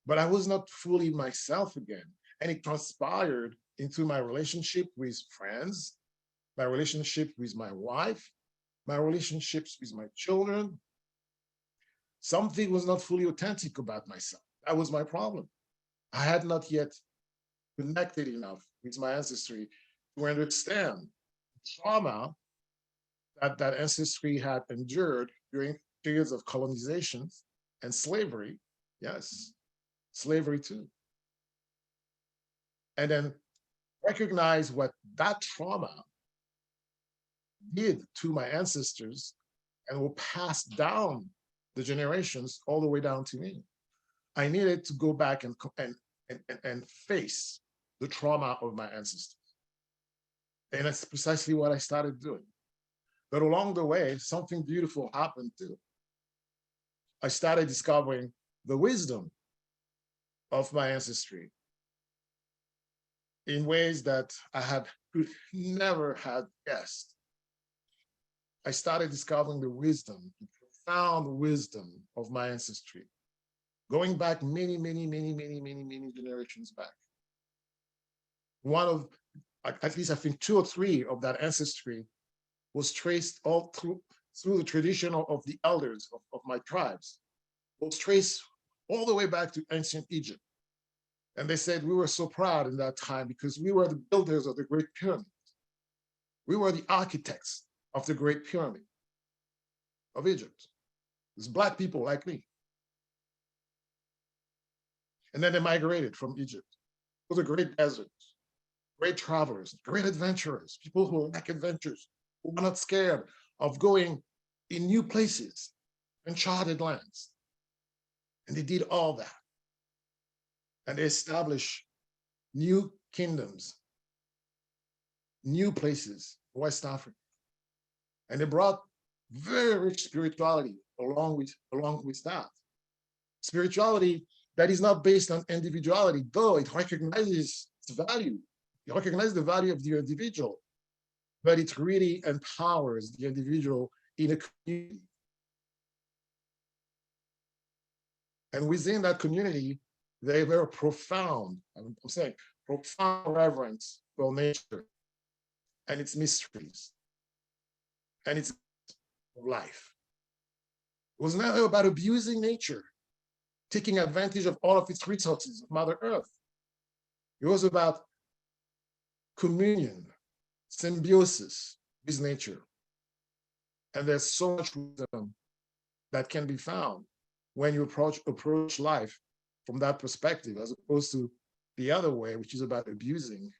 But I was not fully myself again. And it transpired into my relationship with friends, my relationship with my wife, my relationships with my children. Something was not fully authentic about myself. That was my problem. I had not yet connected enough with my ancestry to understand the trauma that ancestry had endured during periods of colonization and slavery. Yes, slavery too. And then recognize what that trauma did to my ancestors and will pass down the generations all the way down to me. I needed to go back and face the trauma of my ancestors. And that's precisely what I started doing. But along the way, something beautiful happened too. I started discovering the wisdom of my ancestry in ways that I could never have guessed. I started discovering the wisdom, the profound wisdom of my ancestry, going back many generations back. One of, at least I think 2 or 3 of that ancestry was traced all through the tradition of the elders of my tribes, was traced all the way back to ancient Egypt. And they said we were so proud in that time because we were the builders of the Great Pyramid. We were the architects of the Great Pyramid of Egypt. It's Black people like me. And then they migrated from Egypt. Those are great deserts, great travelers, great adventurers, people who like adventures, who are not scared of going in new places, uncharted lands. And they did all that. And they established new kingdoms, new places in West Africa. And they brought very rich spirituality along with that. Spirituality that is not based on individuality, though it recognizes its value. It recognizes the value of the individual, but it really empowers the individual in a community. And within that community, they were profound, I'm saying, profound reverence for nature and its mysteries and its life. It was never about abusing nature, taking advantage of all of its resources of Mother Earth. It was about communion, symbiosis with nature. And there's so much wisdom that can be found when you approach life from that perspective, as opposed to the other way, which is about abusing,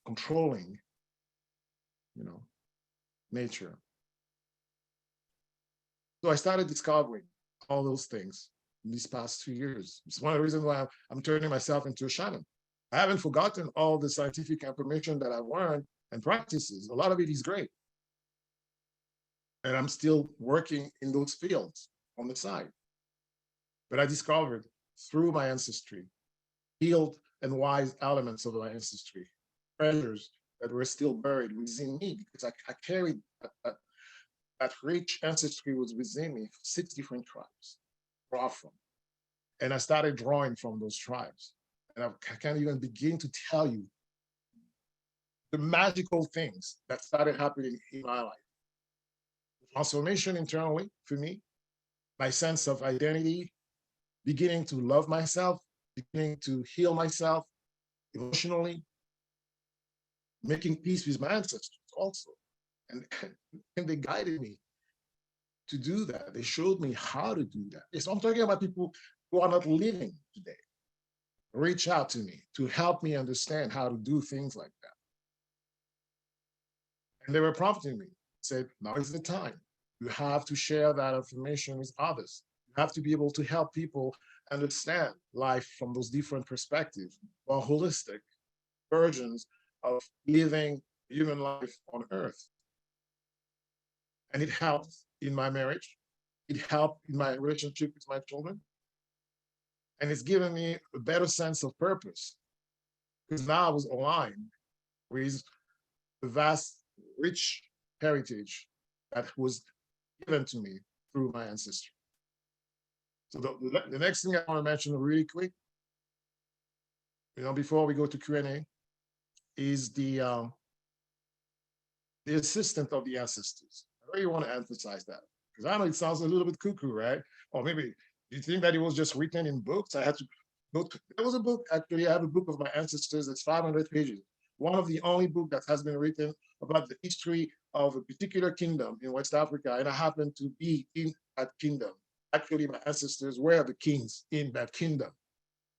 controlling, nature. So I started discovering all those things in these past 2 years. It's one of the reasons why I'm turning myself into a shaman. I haven't forgotten all the scientific information that I've learned and practices. A lot of it is great. And I'm still working in those fields on the side. But I discovered through my ancestry, healed and wise elements of my ancestry, treasures that were still buried within me, because I carried that rich ancestry was within me, 6 different tribes, brought from. And I started drawing from those tribes. And I can't even begin to tell you the magical things that started happening in my life. Transformation internally for me, my sense of identity, beginning to love myself, beginning to heal myself emotionally, making peace with my ancestors also. And, and they guided me to do that. They showed me how to do that. So I'm talking about people who are not living today. Reach out to me to help me understand how to do things like that. And they were prompting me, said, now is the time. You have to share that information with others. You have to be able to help people understand life from those different perspectives, or holistic versions of living human life on Earth. And it helped in my marriage. It helped in my relationship with my children. And it's given me a better sense of purpose, because now I was aligned with the vast, rich heritage that was given to me through my ancestry. So the next thing I want to mention really quick, before we go to Q&A, is the assistant of the ancestors. I really want to emphasize that, because I know it sounds a little bit cuckoo, right? Or maybe you think that it was just written in books. I had to go to, there was a book, actually, I have a book of my ancestors that's 500 pages. One of the only books that has been written about the history of a particular kingdom in West Africa, and I happen to be in that kingdom. Actually, my ancestors were the kings in that kingdom,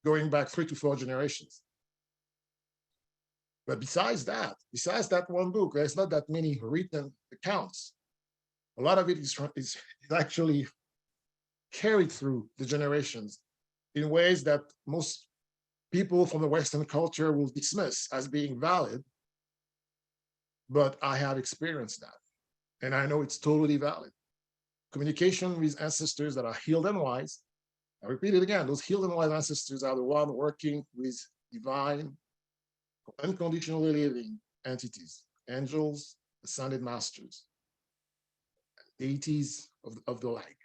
going back 3 to 4 generations. But besides that one book, there's not that many written accounts. A lot of it is actually carried through the generations in ways that most people from the Western culture will dismiss as being valid. But I have experienced that, and I know it's totally valid. Communication with ancestors that are healed and wise. I repeat it again, those healed and wise ancestors are the one working with divine, unconditionally living entities, angels, ascended masters, deities of the like.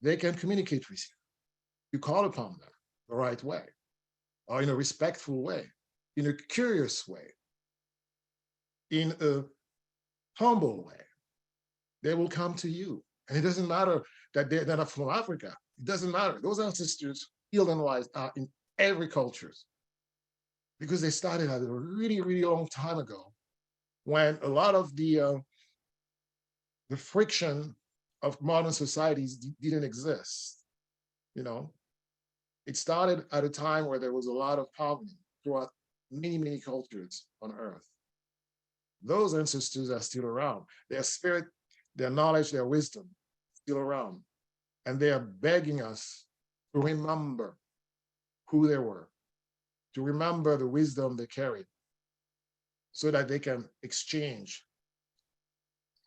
They can communicate with you. You call upon them the right way, or in a respectful way, in a curious way, in a humble way. They will come to you. And it doesn't matter that they're not from Africa. It doesn't matter. Those ancestors, healed and wise, are in every culture, because they started at a really, really long time ago, when a lot of the friction of modern societies didn't exist. It started at a time where there was a lot of poverty throughout many, many cultures on Earth. Those ancestors are still around. Their spirit, their knowledge, their wisdom, still around. And they are begging us to remember who they were, to remember the wisdom they carried, so that they can exchange,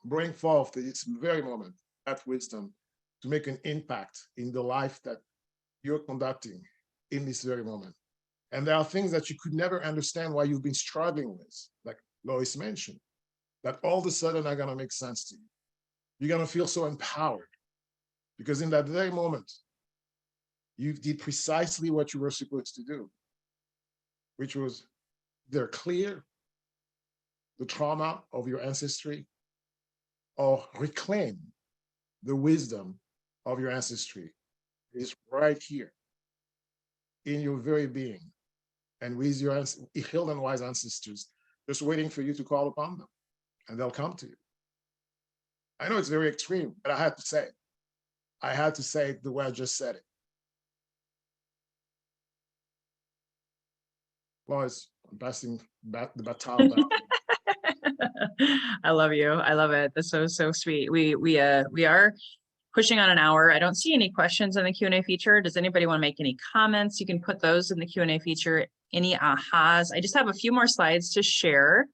bring forth at this very moment that wisdom to make an impact in the life that you're conducting in this very moment. And there are things that you could never understand why you've been struggling with, like Lois mentioned, that all of a sudden are going to make sense to you. You're going to feel so empowered, because in that very moment, you did precisely what you were supposed to do, which was either clear the trauma of your ancestry or reclaim the wisdom of your ancestry. It is right here in your very being, and with your healed and wise ancestors, just waiting for you to call upon them, and they'll come to you. I know it's very extreme, but I had to say it. I had to say it the way I just said it. Lois, I'm passing back the baton back. I love you. I love it. That's so sweet. We are pushing on an hour. I don't see any questions in the Q&A feature. Does anybody want to make any comments? You can put those in the Q&A feature. Any ahas? I just have a few more slides to share.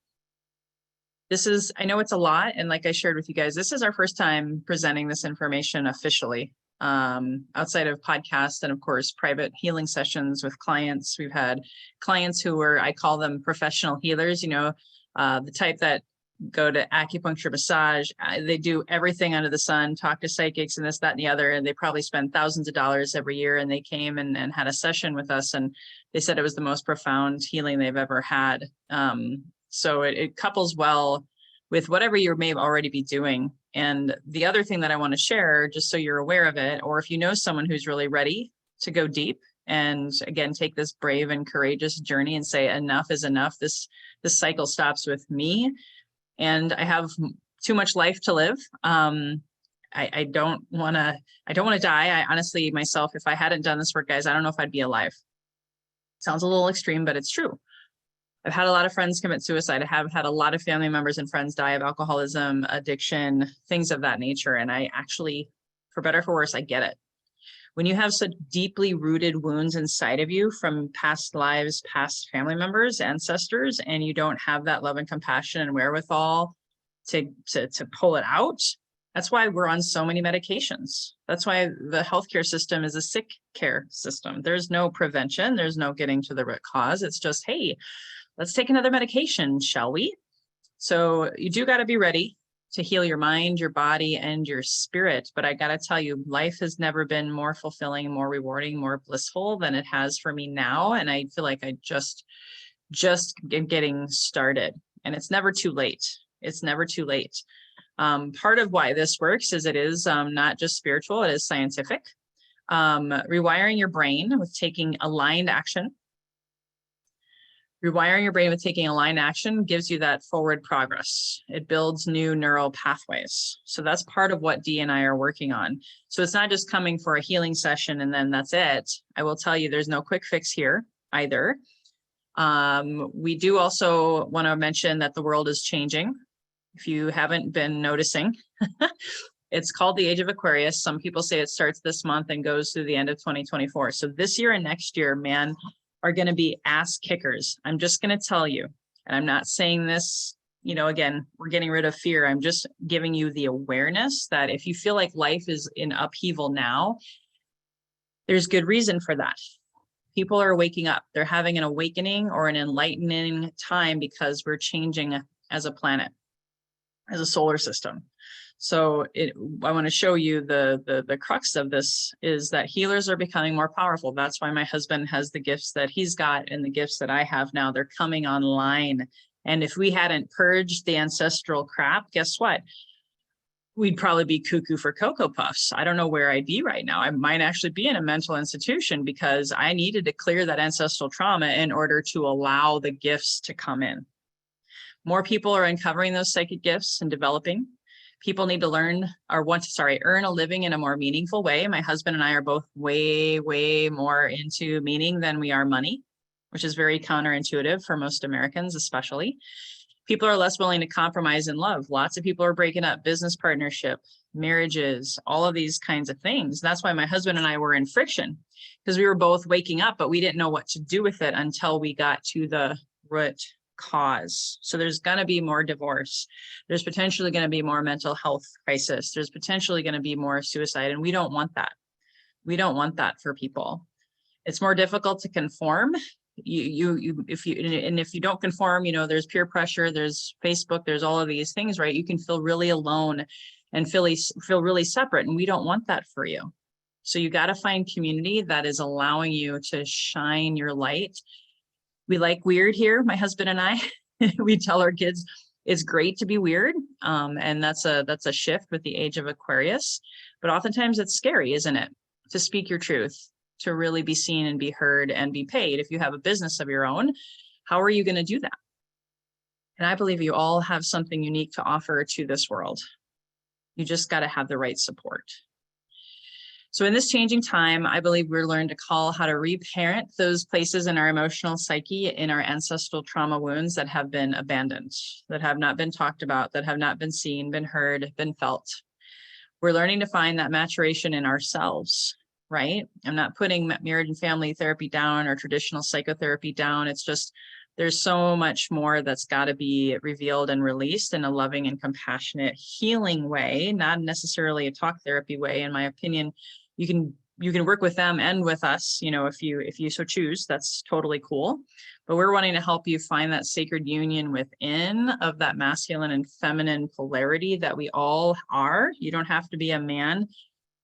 I know it's a lot. And like I shared with you guys, this is our first time presenting this information officially, outside of podcasts and of course, private healing sessions with clients. We've had clients who I call them professional healers, the type that go to acupuncture, massage. They do everything under the sun, talk to psychics and this, that, and the other. And they probably spend thousands of dollars every year. And they came and had a session with us. And they said it was the most profound healing they've ever had. So it couples well with whatever you may already be doing. And the other thing that I want to share, just so you're aware of it, or if you know someone who's really ready to go deep and again, take this brave and courageous journey and say, enough is enough. This cycle stops with me. And I have too much life to live. I don't want to die. I honestly, myself, if I hadn't done this work, guys, I don't know if I'd be alive. Sounds a little extreme, but it's true. I've had a lot of friends commit suicide. I have had a lot of family members and friends die of alcoholism, addiction, things of that nature. And I actually, for better or for worse, I get it. When you have such deeply rooted wounds inside of you from past lives, past family members, ancestors, and you don't have that love and compassion and wherewithal to pull it out, that's why we're on so many medications. That's why the healthcare system is a sick care system. There's no prevention. There's no getting to the root cause. It's just, hey, let's take another medication, shall we? So you do got to be ready to heal your mind, your body, and your spirit. But I got to tell you, life has never been more fulfilling, more rewarding, more blissful than it has for me now. And I feel like I just getting started, and it's never too late. It's never too late. Part of why this works is it is not just spiritual, it is scientific. Rewiring your brain with taking aligned action. Rewiring your brain with taking aligned action gives you that forward progress. It builds new neural pathways. So that's part of what Dee and I are working on. So it's not just coming for a healing session and then that's it. I will tell you there's no quick fix here either. We do also want to mention that the world is changing. If you haven't been noticing, it's called the Age of Aquarius. Some people say it starts this month and goes through the end of 2024. So this year and next year, man, are going to be ass kickers. I'm just going to tell you, and I'm not saying this, you know, again, we're getting rid of fear. I'm just giving you the awareness that if you feel like life is in upheaval now, there's good reason for that. People are waking up. They're having an awakening or an enlightening time because we're changing as a planet, as a solar system. So I want to show you the crux of this is that healers are becoming more powerful. That's why my husband has the gifts that he's got and the gifts that I have now. They're coming online. And if we hadn't purged the ancestral crap, guess what? We'd probably be cuckoo for Cocoa Puffs. I don't know where I'd be right now. I might actually be in a mental institution because I needed to clear that ancestral trauma in order to allow the gifts to come in. More people are uncovering those psychic gifts and developing. People need to learn or earn a living in a more meaningful way. My husband and I are both way, way more into meaning than we are money, which is very counterintuitive for most Americans, especially. People are less willing to compromise in love. Lots of people are breaking up, business partnership, marriages, all of these kinds of things. That's why my husband and I were in friction because we were both waking up, but we didn't know what to do with it until we got to the root cause. So there's going to be more divorce. There's potentially going to be more mental health crisis. There's potentially going to be more suicide. And we don't want that. We don't want that for people. It's more difficult to conform. If you don't conform, you know, there's peer pressure, there's Facebook, there's all of these things, right? You can feel really alone and feel really separate. And we don't want that for you. So you got to find community that is allowing you to shine your light. We like weird here, my husband and I. We tell our kids it's great to be weird. And that's a shift with the Age of Aquarius. But oftentimes it's scary, isn't it? To speak your truth, to really be seen and be heard and be paid. If you have a business of your own, how are you going to do that? And I believe you all have something unique to offer to this world. You just got to have the right support. So in this changing time, I believe we're learning to call how to reparent those places in our emotional psyche, in our ancestral trauma wounds that have been abandoned, that have not been talked about, that have not been seen, been heard, been felt. We're learning to find that maturation in ourselves, right? I'm not putting marriage and family therapy down or traditional psychotherapy down. It's just, there's so much more that's got to be revealed and released in a loving and compassionate healing way, not necessarily a talk therapy way. In my opinion, you can you can work with them and with us, you know, if you so choose, that's totally cool. But we're wanting to help you find that sacred union within of that masculine and feminine polarity that we all are. You don't have to be a man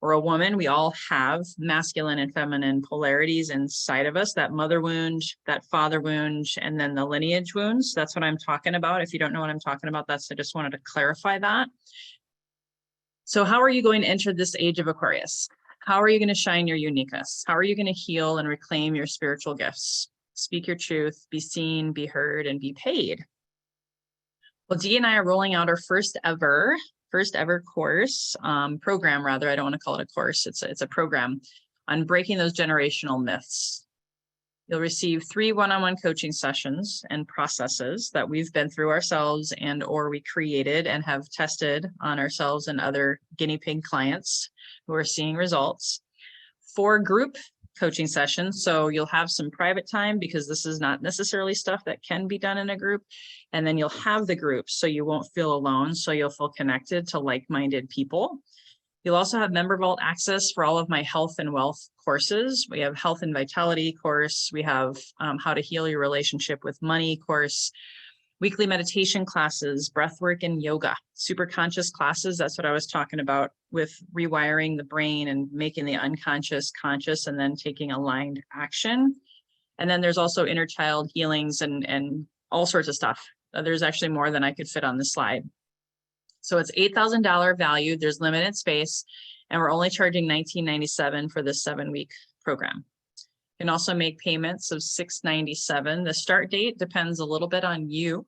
or a woman. We all have masculine and feminine polarities inside of us, that mother wound, that father wound, and then the lineage wounds. That's what I'm talking about. If you don't know what I'm talking about, I just wanted to clarify that. So how are you going to enter this age of Aquarius? How are you going to shine your uniqueness? How are you going to heal and reclaim your spiritual gifts? Speak your truth, be seen, be heard, and be paid. Well, Dee and I are rolling out our first ever course, program rather. I don't want to call it a course. It's a program on breaking those generational myths. You'll receive 3 one-on-one coaching sessions and processes that we've been through ourselves and or we created and have tested on ourselves and other guinea pig clients who are seeing results. 4 group coaching sessions. So you'll have some private time because this is not necessarily stuff that can be done in a group. And then you'll have the group so you won't feel alone. So you'll feel connected to like-minded people. You'll also have member vault access for all of my health and wealth courses. We have health and vitality course. We have how to heal your relationship with money course, weekly meditation classes, breathwork and yoga, super conscious classes. That's what I was talking about with rewiring the brain and making the unconscious conscious and then taking aligned action. And then there's also inner child healings and all sorts of stuff. There's actually more than I could fit on this slide. So it's $8,000 value. There's limited space, and we're only charging $19.97 for this 7-week program. You can also make payments of $697. The start date depends a little bit on you,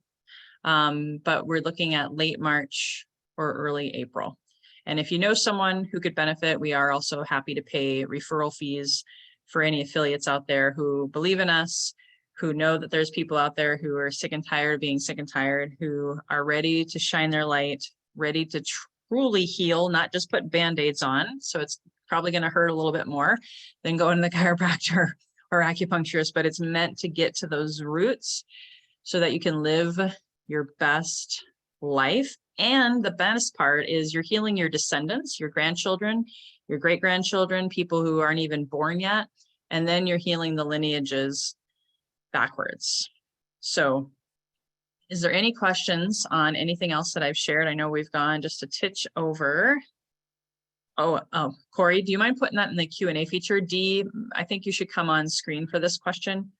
but we're looking at late March or early April. And if you know someone who could benefit, we are also happy to pay referral fees for any affiliates out there who believe in us, who know that there's people out there who are sick and tired of being sick and tired, who are ready to shine their light, ready to truly heal, not just put Band-Aids on. So it's probably going to hurt a little bit more than going to the chiropractor or acupuncturist, but it's meant to get to those roots so that you can live your best life. And the best part is you're healing your descendants, your grandchildren, your great-grandchildren, people who aren't even born yet. And then you're healing the lineages backwards. So is there any questions on anything else that I've shared? I know we've gone just a titch over. Oh, Corey, do you mind putting that in the Q&A feature? Dee, I think you should come on screen for this question.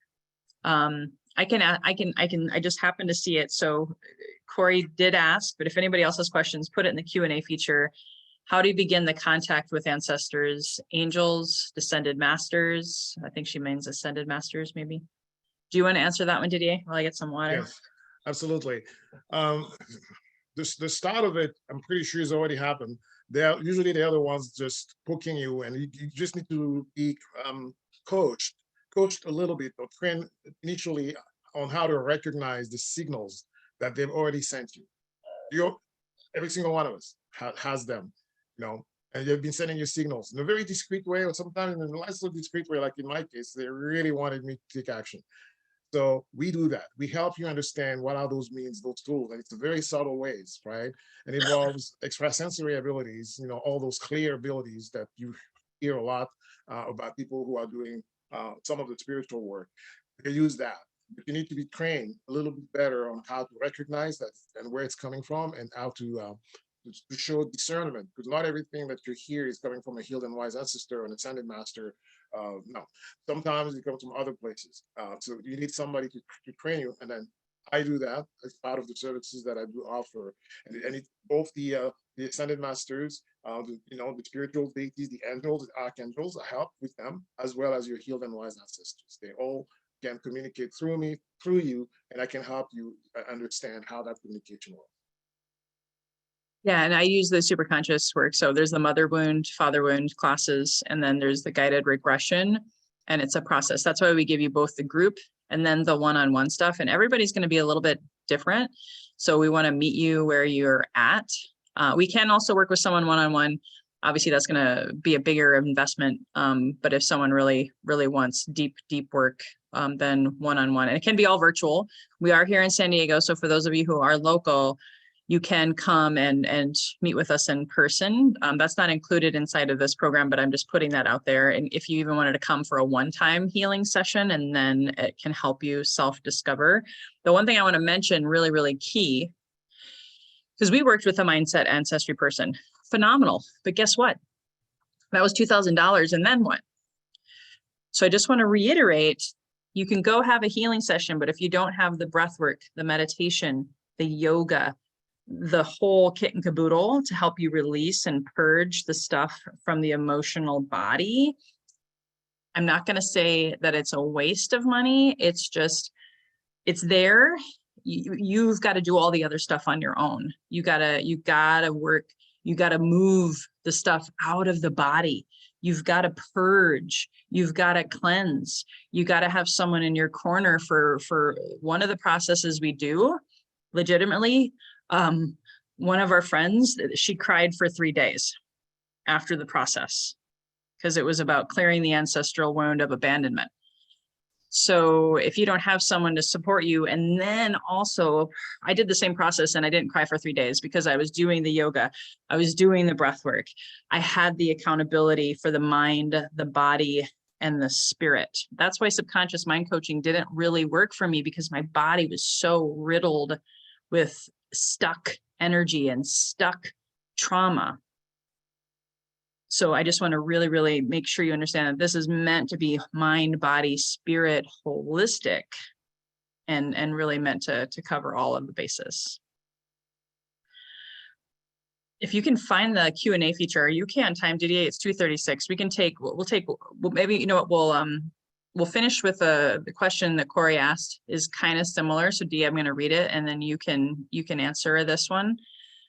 I just happened to see it. So Corey did ask, but if anybody else has questions, put it in the Q&A feature. How do you begin the contact with ancestors, angels, descended masters? I think she means ascended masters, maybe. Do you want to answer that one, Didier, while I get some water? Yes, absolutely. The start of it, I'm pretty sure has already happened. They're usually the other ones just poking you, and you just need to be coached a little bit, or trained initially on how to recognize the signals that they've already sent you. Every single one of us has them, you know, and they've been sending you signals in a very discreet way, or sometimes in a less discreet way, like in my case, they really wanted me to take action. So we do that. We help you understand what are those means, those tools, and it's very subtle ways, right? And it involves extrasensory abilities, you know, all those clear abilities that you hear a lot about people who are doing some of the spiritual work. They use that. But you need to be trained a little bit better on how to recognize that and where it's coming from, and how to show discernment, because not everything that you hear is coming from a healed and wise ancestor or an ascended master. No, sometimes it comes from other places. So you need somebody to train you, and then I do that as part of the services that I do offer. And it's both the ascended masters, the spiritual deities, the angels, the archangels. I help with them, as well as your healed and wise ancestors. They all can communicate through me, through you, and I can help you understand how that communication works. Yeah, and I use the super conscious work. So there's the mother wound, father wound classes, and then there's the guided regression, and it's a process. That's why we give you both the group and then the one-on-one stuff, and everybody's going to be a little bit different. So we want to meet you where you're at. We can also work with someone one-on-one. Obviously, that's going to be a bigger investment. But if someone really, really wants deep work, then one-on-one, and it can be all virtual. We are here in San Diego. So for those of you who are local, you can come and meet with us in person. That's not included inside of this program, but I'm just putting that out there. And if you even wanted to come for a one-time healing session, and then it can help you self-discover. The one thing I want to mention, really, really key, because we worked with a mindset ancestry person, phenomenal. But guess what? That was $2,000. And then what? So I just want to reiterate, you can go have a healing session, but if you don't have the breath work, the meditation, the yoga, the whole kit and caboodle to help you release and purge the stuff from the emotional body, I'm not going to say that it's a waste of money. It's just, it's there. You've got to do all the other stuff on your own. You gotta work. You got to move the stuff out of the body. You've got to purge. You've got to cleanse. You got to have someone in your corner for one of the processes we do. Legitimately, one of our friends, she cried for 3 days after the process because it was about clearing the ancestral wound of abandonment. So if you don't have someone to support you, and then also I did the same process and I didn't cry for 3 days because I was doing the yoga, I was doing the breath work. I had the accountability for the mind, the body, and the spirit. That's why subconscious mind coaching didn't really work for me, because my body was so riddled with stuck energy and stuck trauma. So I just want to really, really make sure you understand that this is meant to be mind, body, spirit, holistic, and really meant to cover all of the bases. If you can find the Q&A feature, you can time Didier, it's 2:36. We can take, we'll maybe, you know what, we'll finish with the question that Corey asked is kind of similar. So Dee, I'm going to read it and then you can answer this one.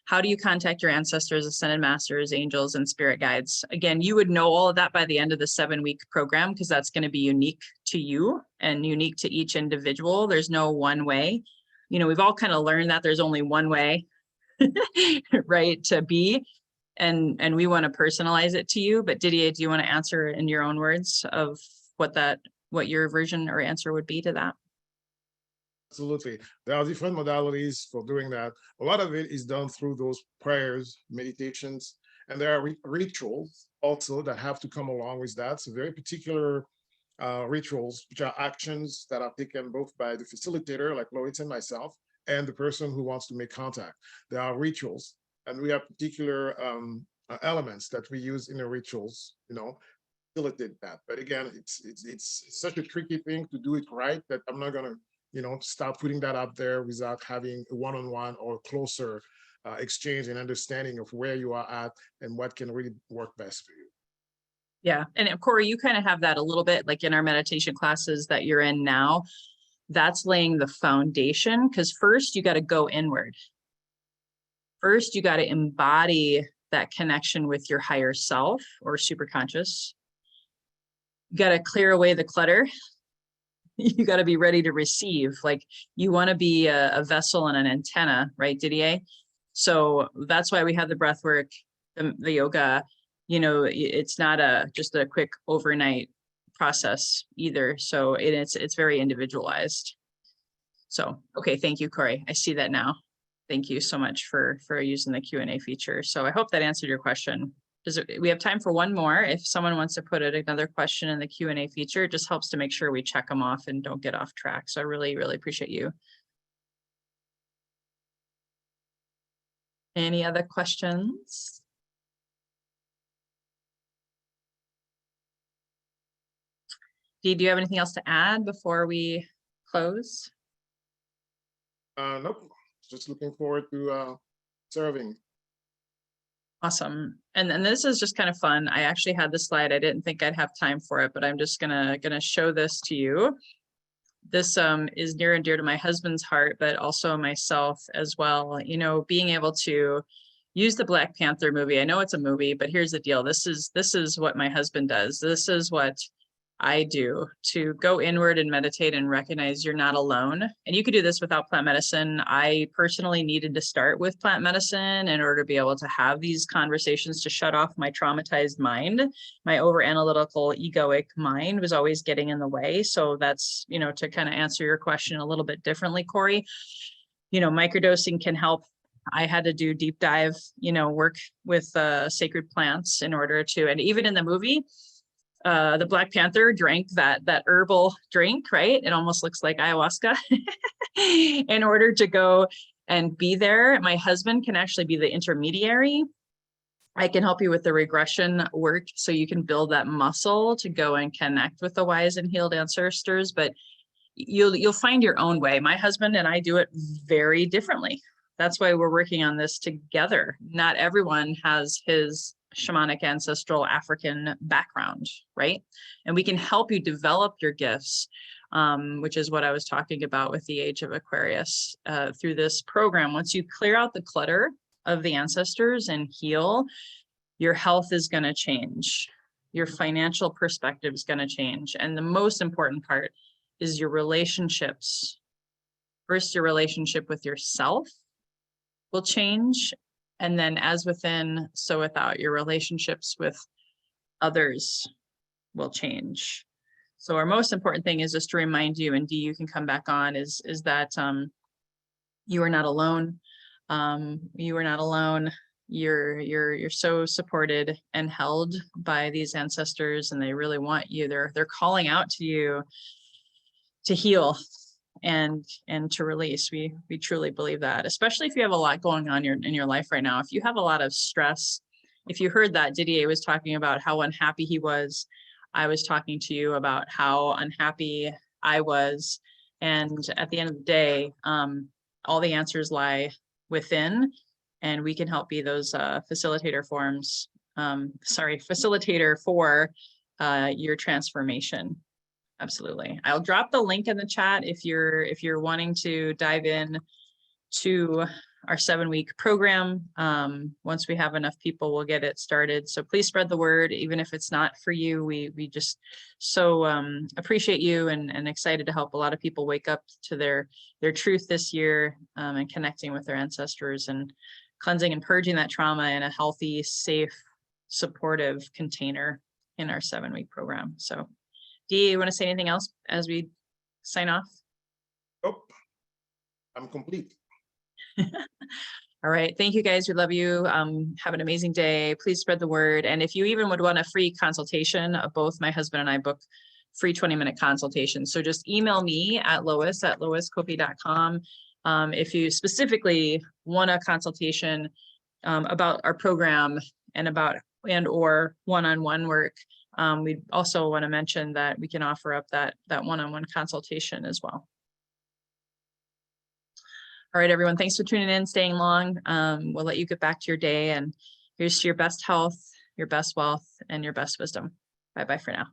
How do you contact your ancestors, ascended masters, angels, and spirit guides? Again, you would know all of that by the end of the 7-week program, because that's going to be unique to you and unique to each individual. There's no one way. You know, we've all kind of learned that there's only one way, right, to be. And we want to personalize it to you. But Didier, do you want to answer in your own words of what your version or answer would be to that? Absolutely. There are different modalities for doing that. A lot of it is done through those prayers, meditations, and there are rituals also that have to come along with that. So very particular rituals, which are actions that are taken both by the facilitator, like Lois and myself, and the person who wants to make contact. There are rituals, and we have particular elements that we use in the rituals, you know, facilitate that. But again, it's such a tricky thing to do it right that I'm not going to, you know, start putting that out there without having a one-on-one or closer exchange and understanding of where you are at and what can really work best for you. Yeah. And Corey, you kind of have that a little bit like in our meditation classes that you're in now. That's laying the foundation, because first you got to go inward. First, you got to embody that connection with your higher self or superconscious. You got to clear away the clutter. You got to be ready to receive. Like, you want to be a vessel and an antenna, right, Didier? So that's why we have the breath work, the yoga. You know, it's not just a quick overnight process either. So it's very individualized. So, okay, thank you, Corey. I see that now. Thank you so much for using the Q&A feature. So I hope that answered your question. We have time for one more. If someone wants to put another question in the Q&A feature, it just helps to make sure we check them off and don't get off track. So I really, really appreciate you. Any other questions? Dee, do you have anything else to add before we close? Nope. Just looking forward to serving. Awesome. And this is just kind of fun. I actually had this slide. I didn't think I'd have time for it, but I'm just gonna show this to you. This is near and dear to my husband's heart, but also myself as well. You know, being able to use the Black Panther movie. I know it's a movie, but here's the deal. This is what my husband does. This is what I do, to go inward and meditate and recognize you're not alone. And you could do this without plant medicine. I personally needed to start with plant medicine in order to be able to have these conversations, to shut off my traumatized mind. My over analytical egoic mind was always getting in the way. So that's, you know, to kind of answer your question a little bit differently, Corey, you know, microdosing can help I had to do deep dive, work with sacred plants in order to, and even in the movie, the Black Panther drank that herbal drink, right? It almost looks like ayahuasca in order to go and be there. My husband can actually be the intermediary. I can help you with the regression work so you can build that muscle to go and connect with the wise and healed ancestors, but you'll find your own way. My husband and I do it very differently. That's why we're working on this together. Not everyone has his shamanic ancestral African background, right? And we can help you develop your gifts, which is what I was talking about with the Age of Aquarius through this program. Once you clear out the clutter of the ancestors and heal, your health is going to change. Your financial perspective is going to change. And the most important part is your relationships. First, your relationship with yourself will change. And then as within, so without, your relationships with others will change. So our most important thing is just to remind you, and Dee, you can come back on, is that you are not alone. You are not alone. You're so supported and held by these ancestors, and they really want you. They're calling out to you to heal and to release. We truly believe that, especially if you have a lot going on in your life right now. If you have a lot of stress, if you heard that Didier was talking about how unhappy he was, I was talking to you about how unhappy I was. And at the end of the day, all the answers lie within, and we can help be those facilitator for your transformation. Absolutely. I'll drop the link in the chat if you're wanting to dive in to our 7-week program. Once we have enough people, we'll get it started. So please spread the word, even if it's not for you. We just so appreciate you and excited to help a lot of people wake up to their truth this year, and connecting with their ancestors and cleansing and purging that trauma in a healthy, safe, supportive container in our 7-week program. So Dee, you want to say anything else as we sign off? Nope, I'm complete. All right. Thank you, guys. We love you. Have an amazing day. Please spread the word. And if you even would want a free consultation, both my husband and I book free 20-minute consultations. So just email me at lois@loiscopey.com. If you specifically want a consultation about our program and or one-on-one work, we also want to mention that we can offer up that one-on-one consultation as well. All right, everyone, thanks for tuning in, staying long. We'll let you get back to your day, and here's to your best health, your best wealth, and your best wisdom. Bye-bye for now.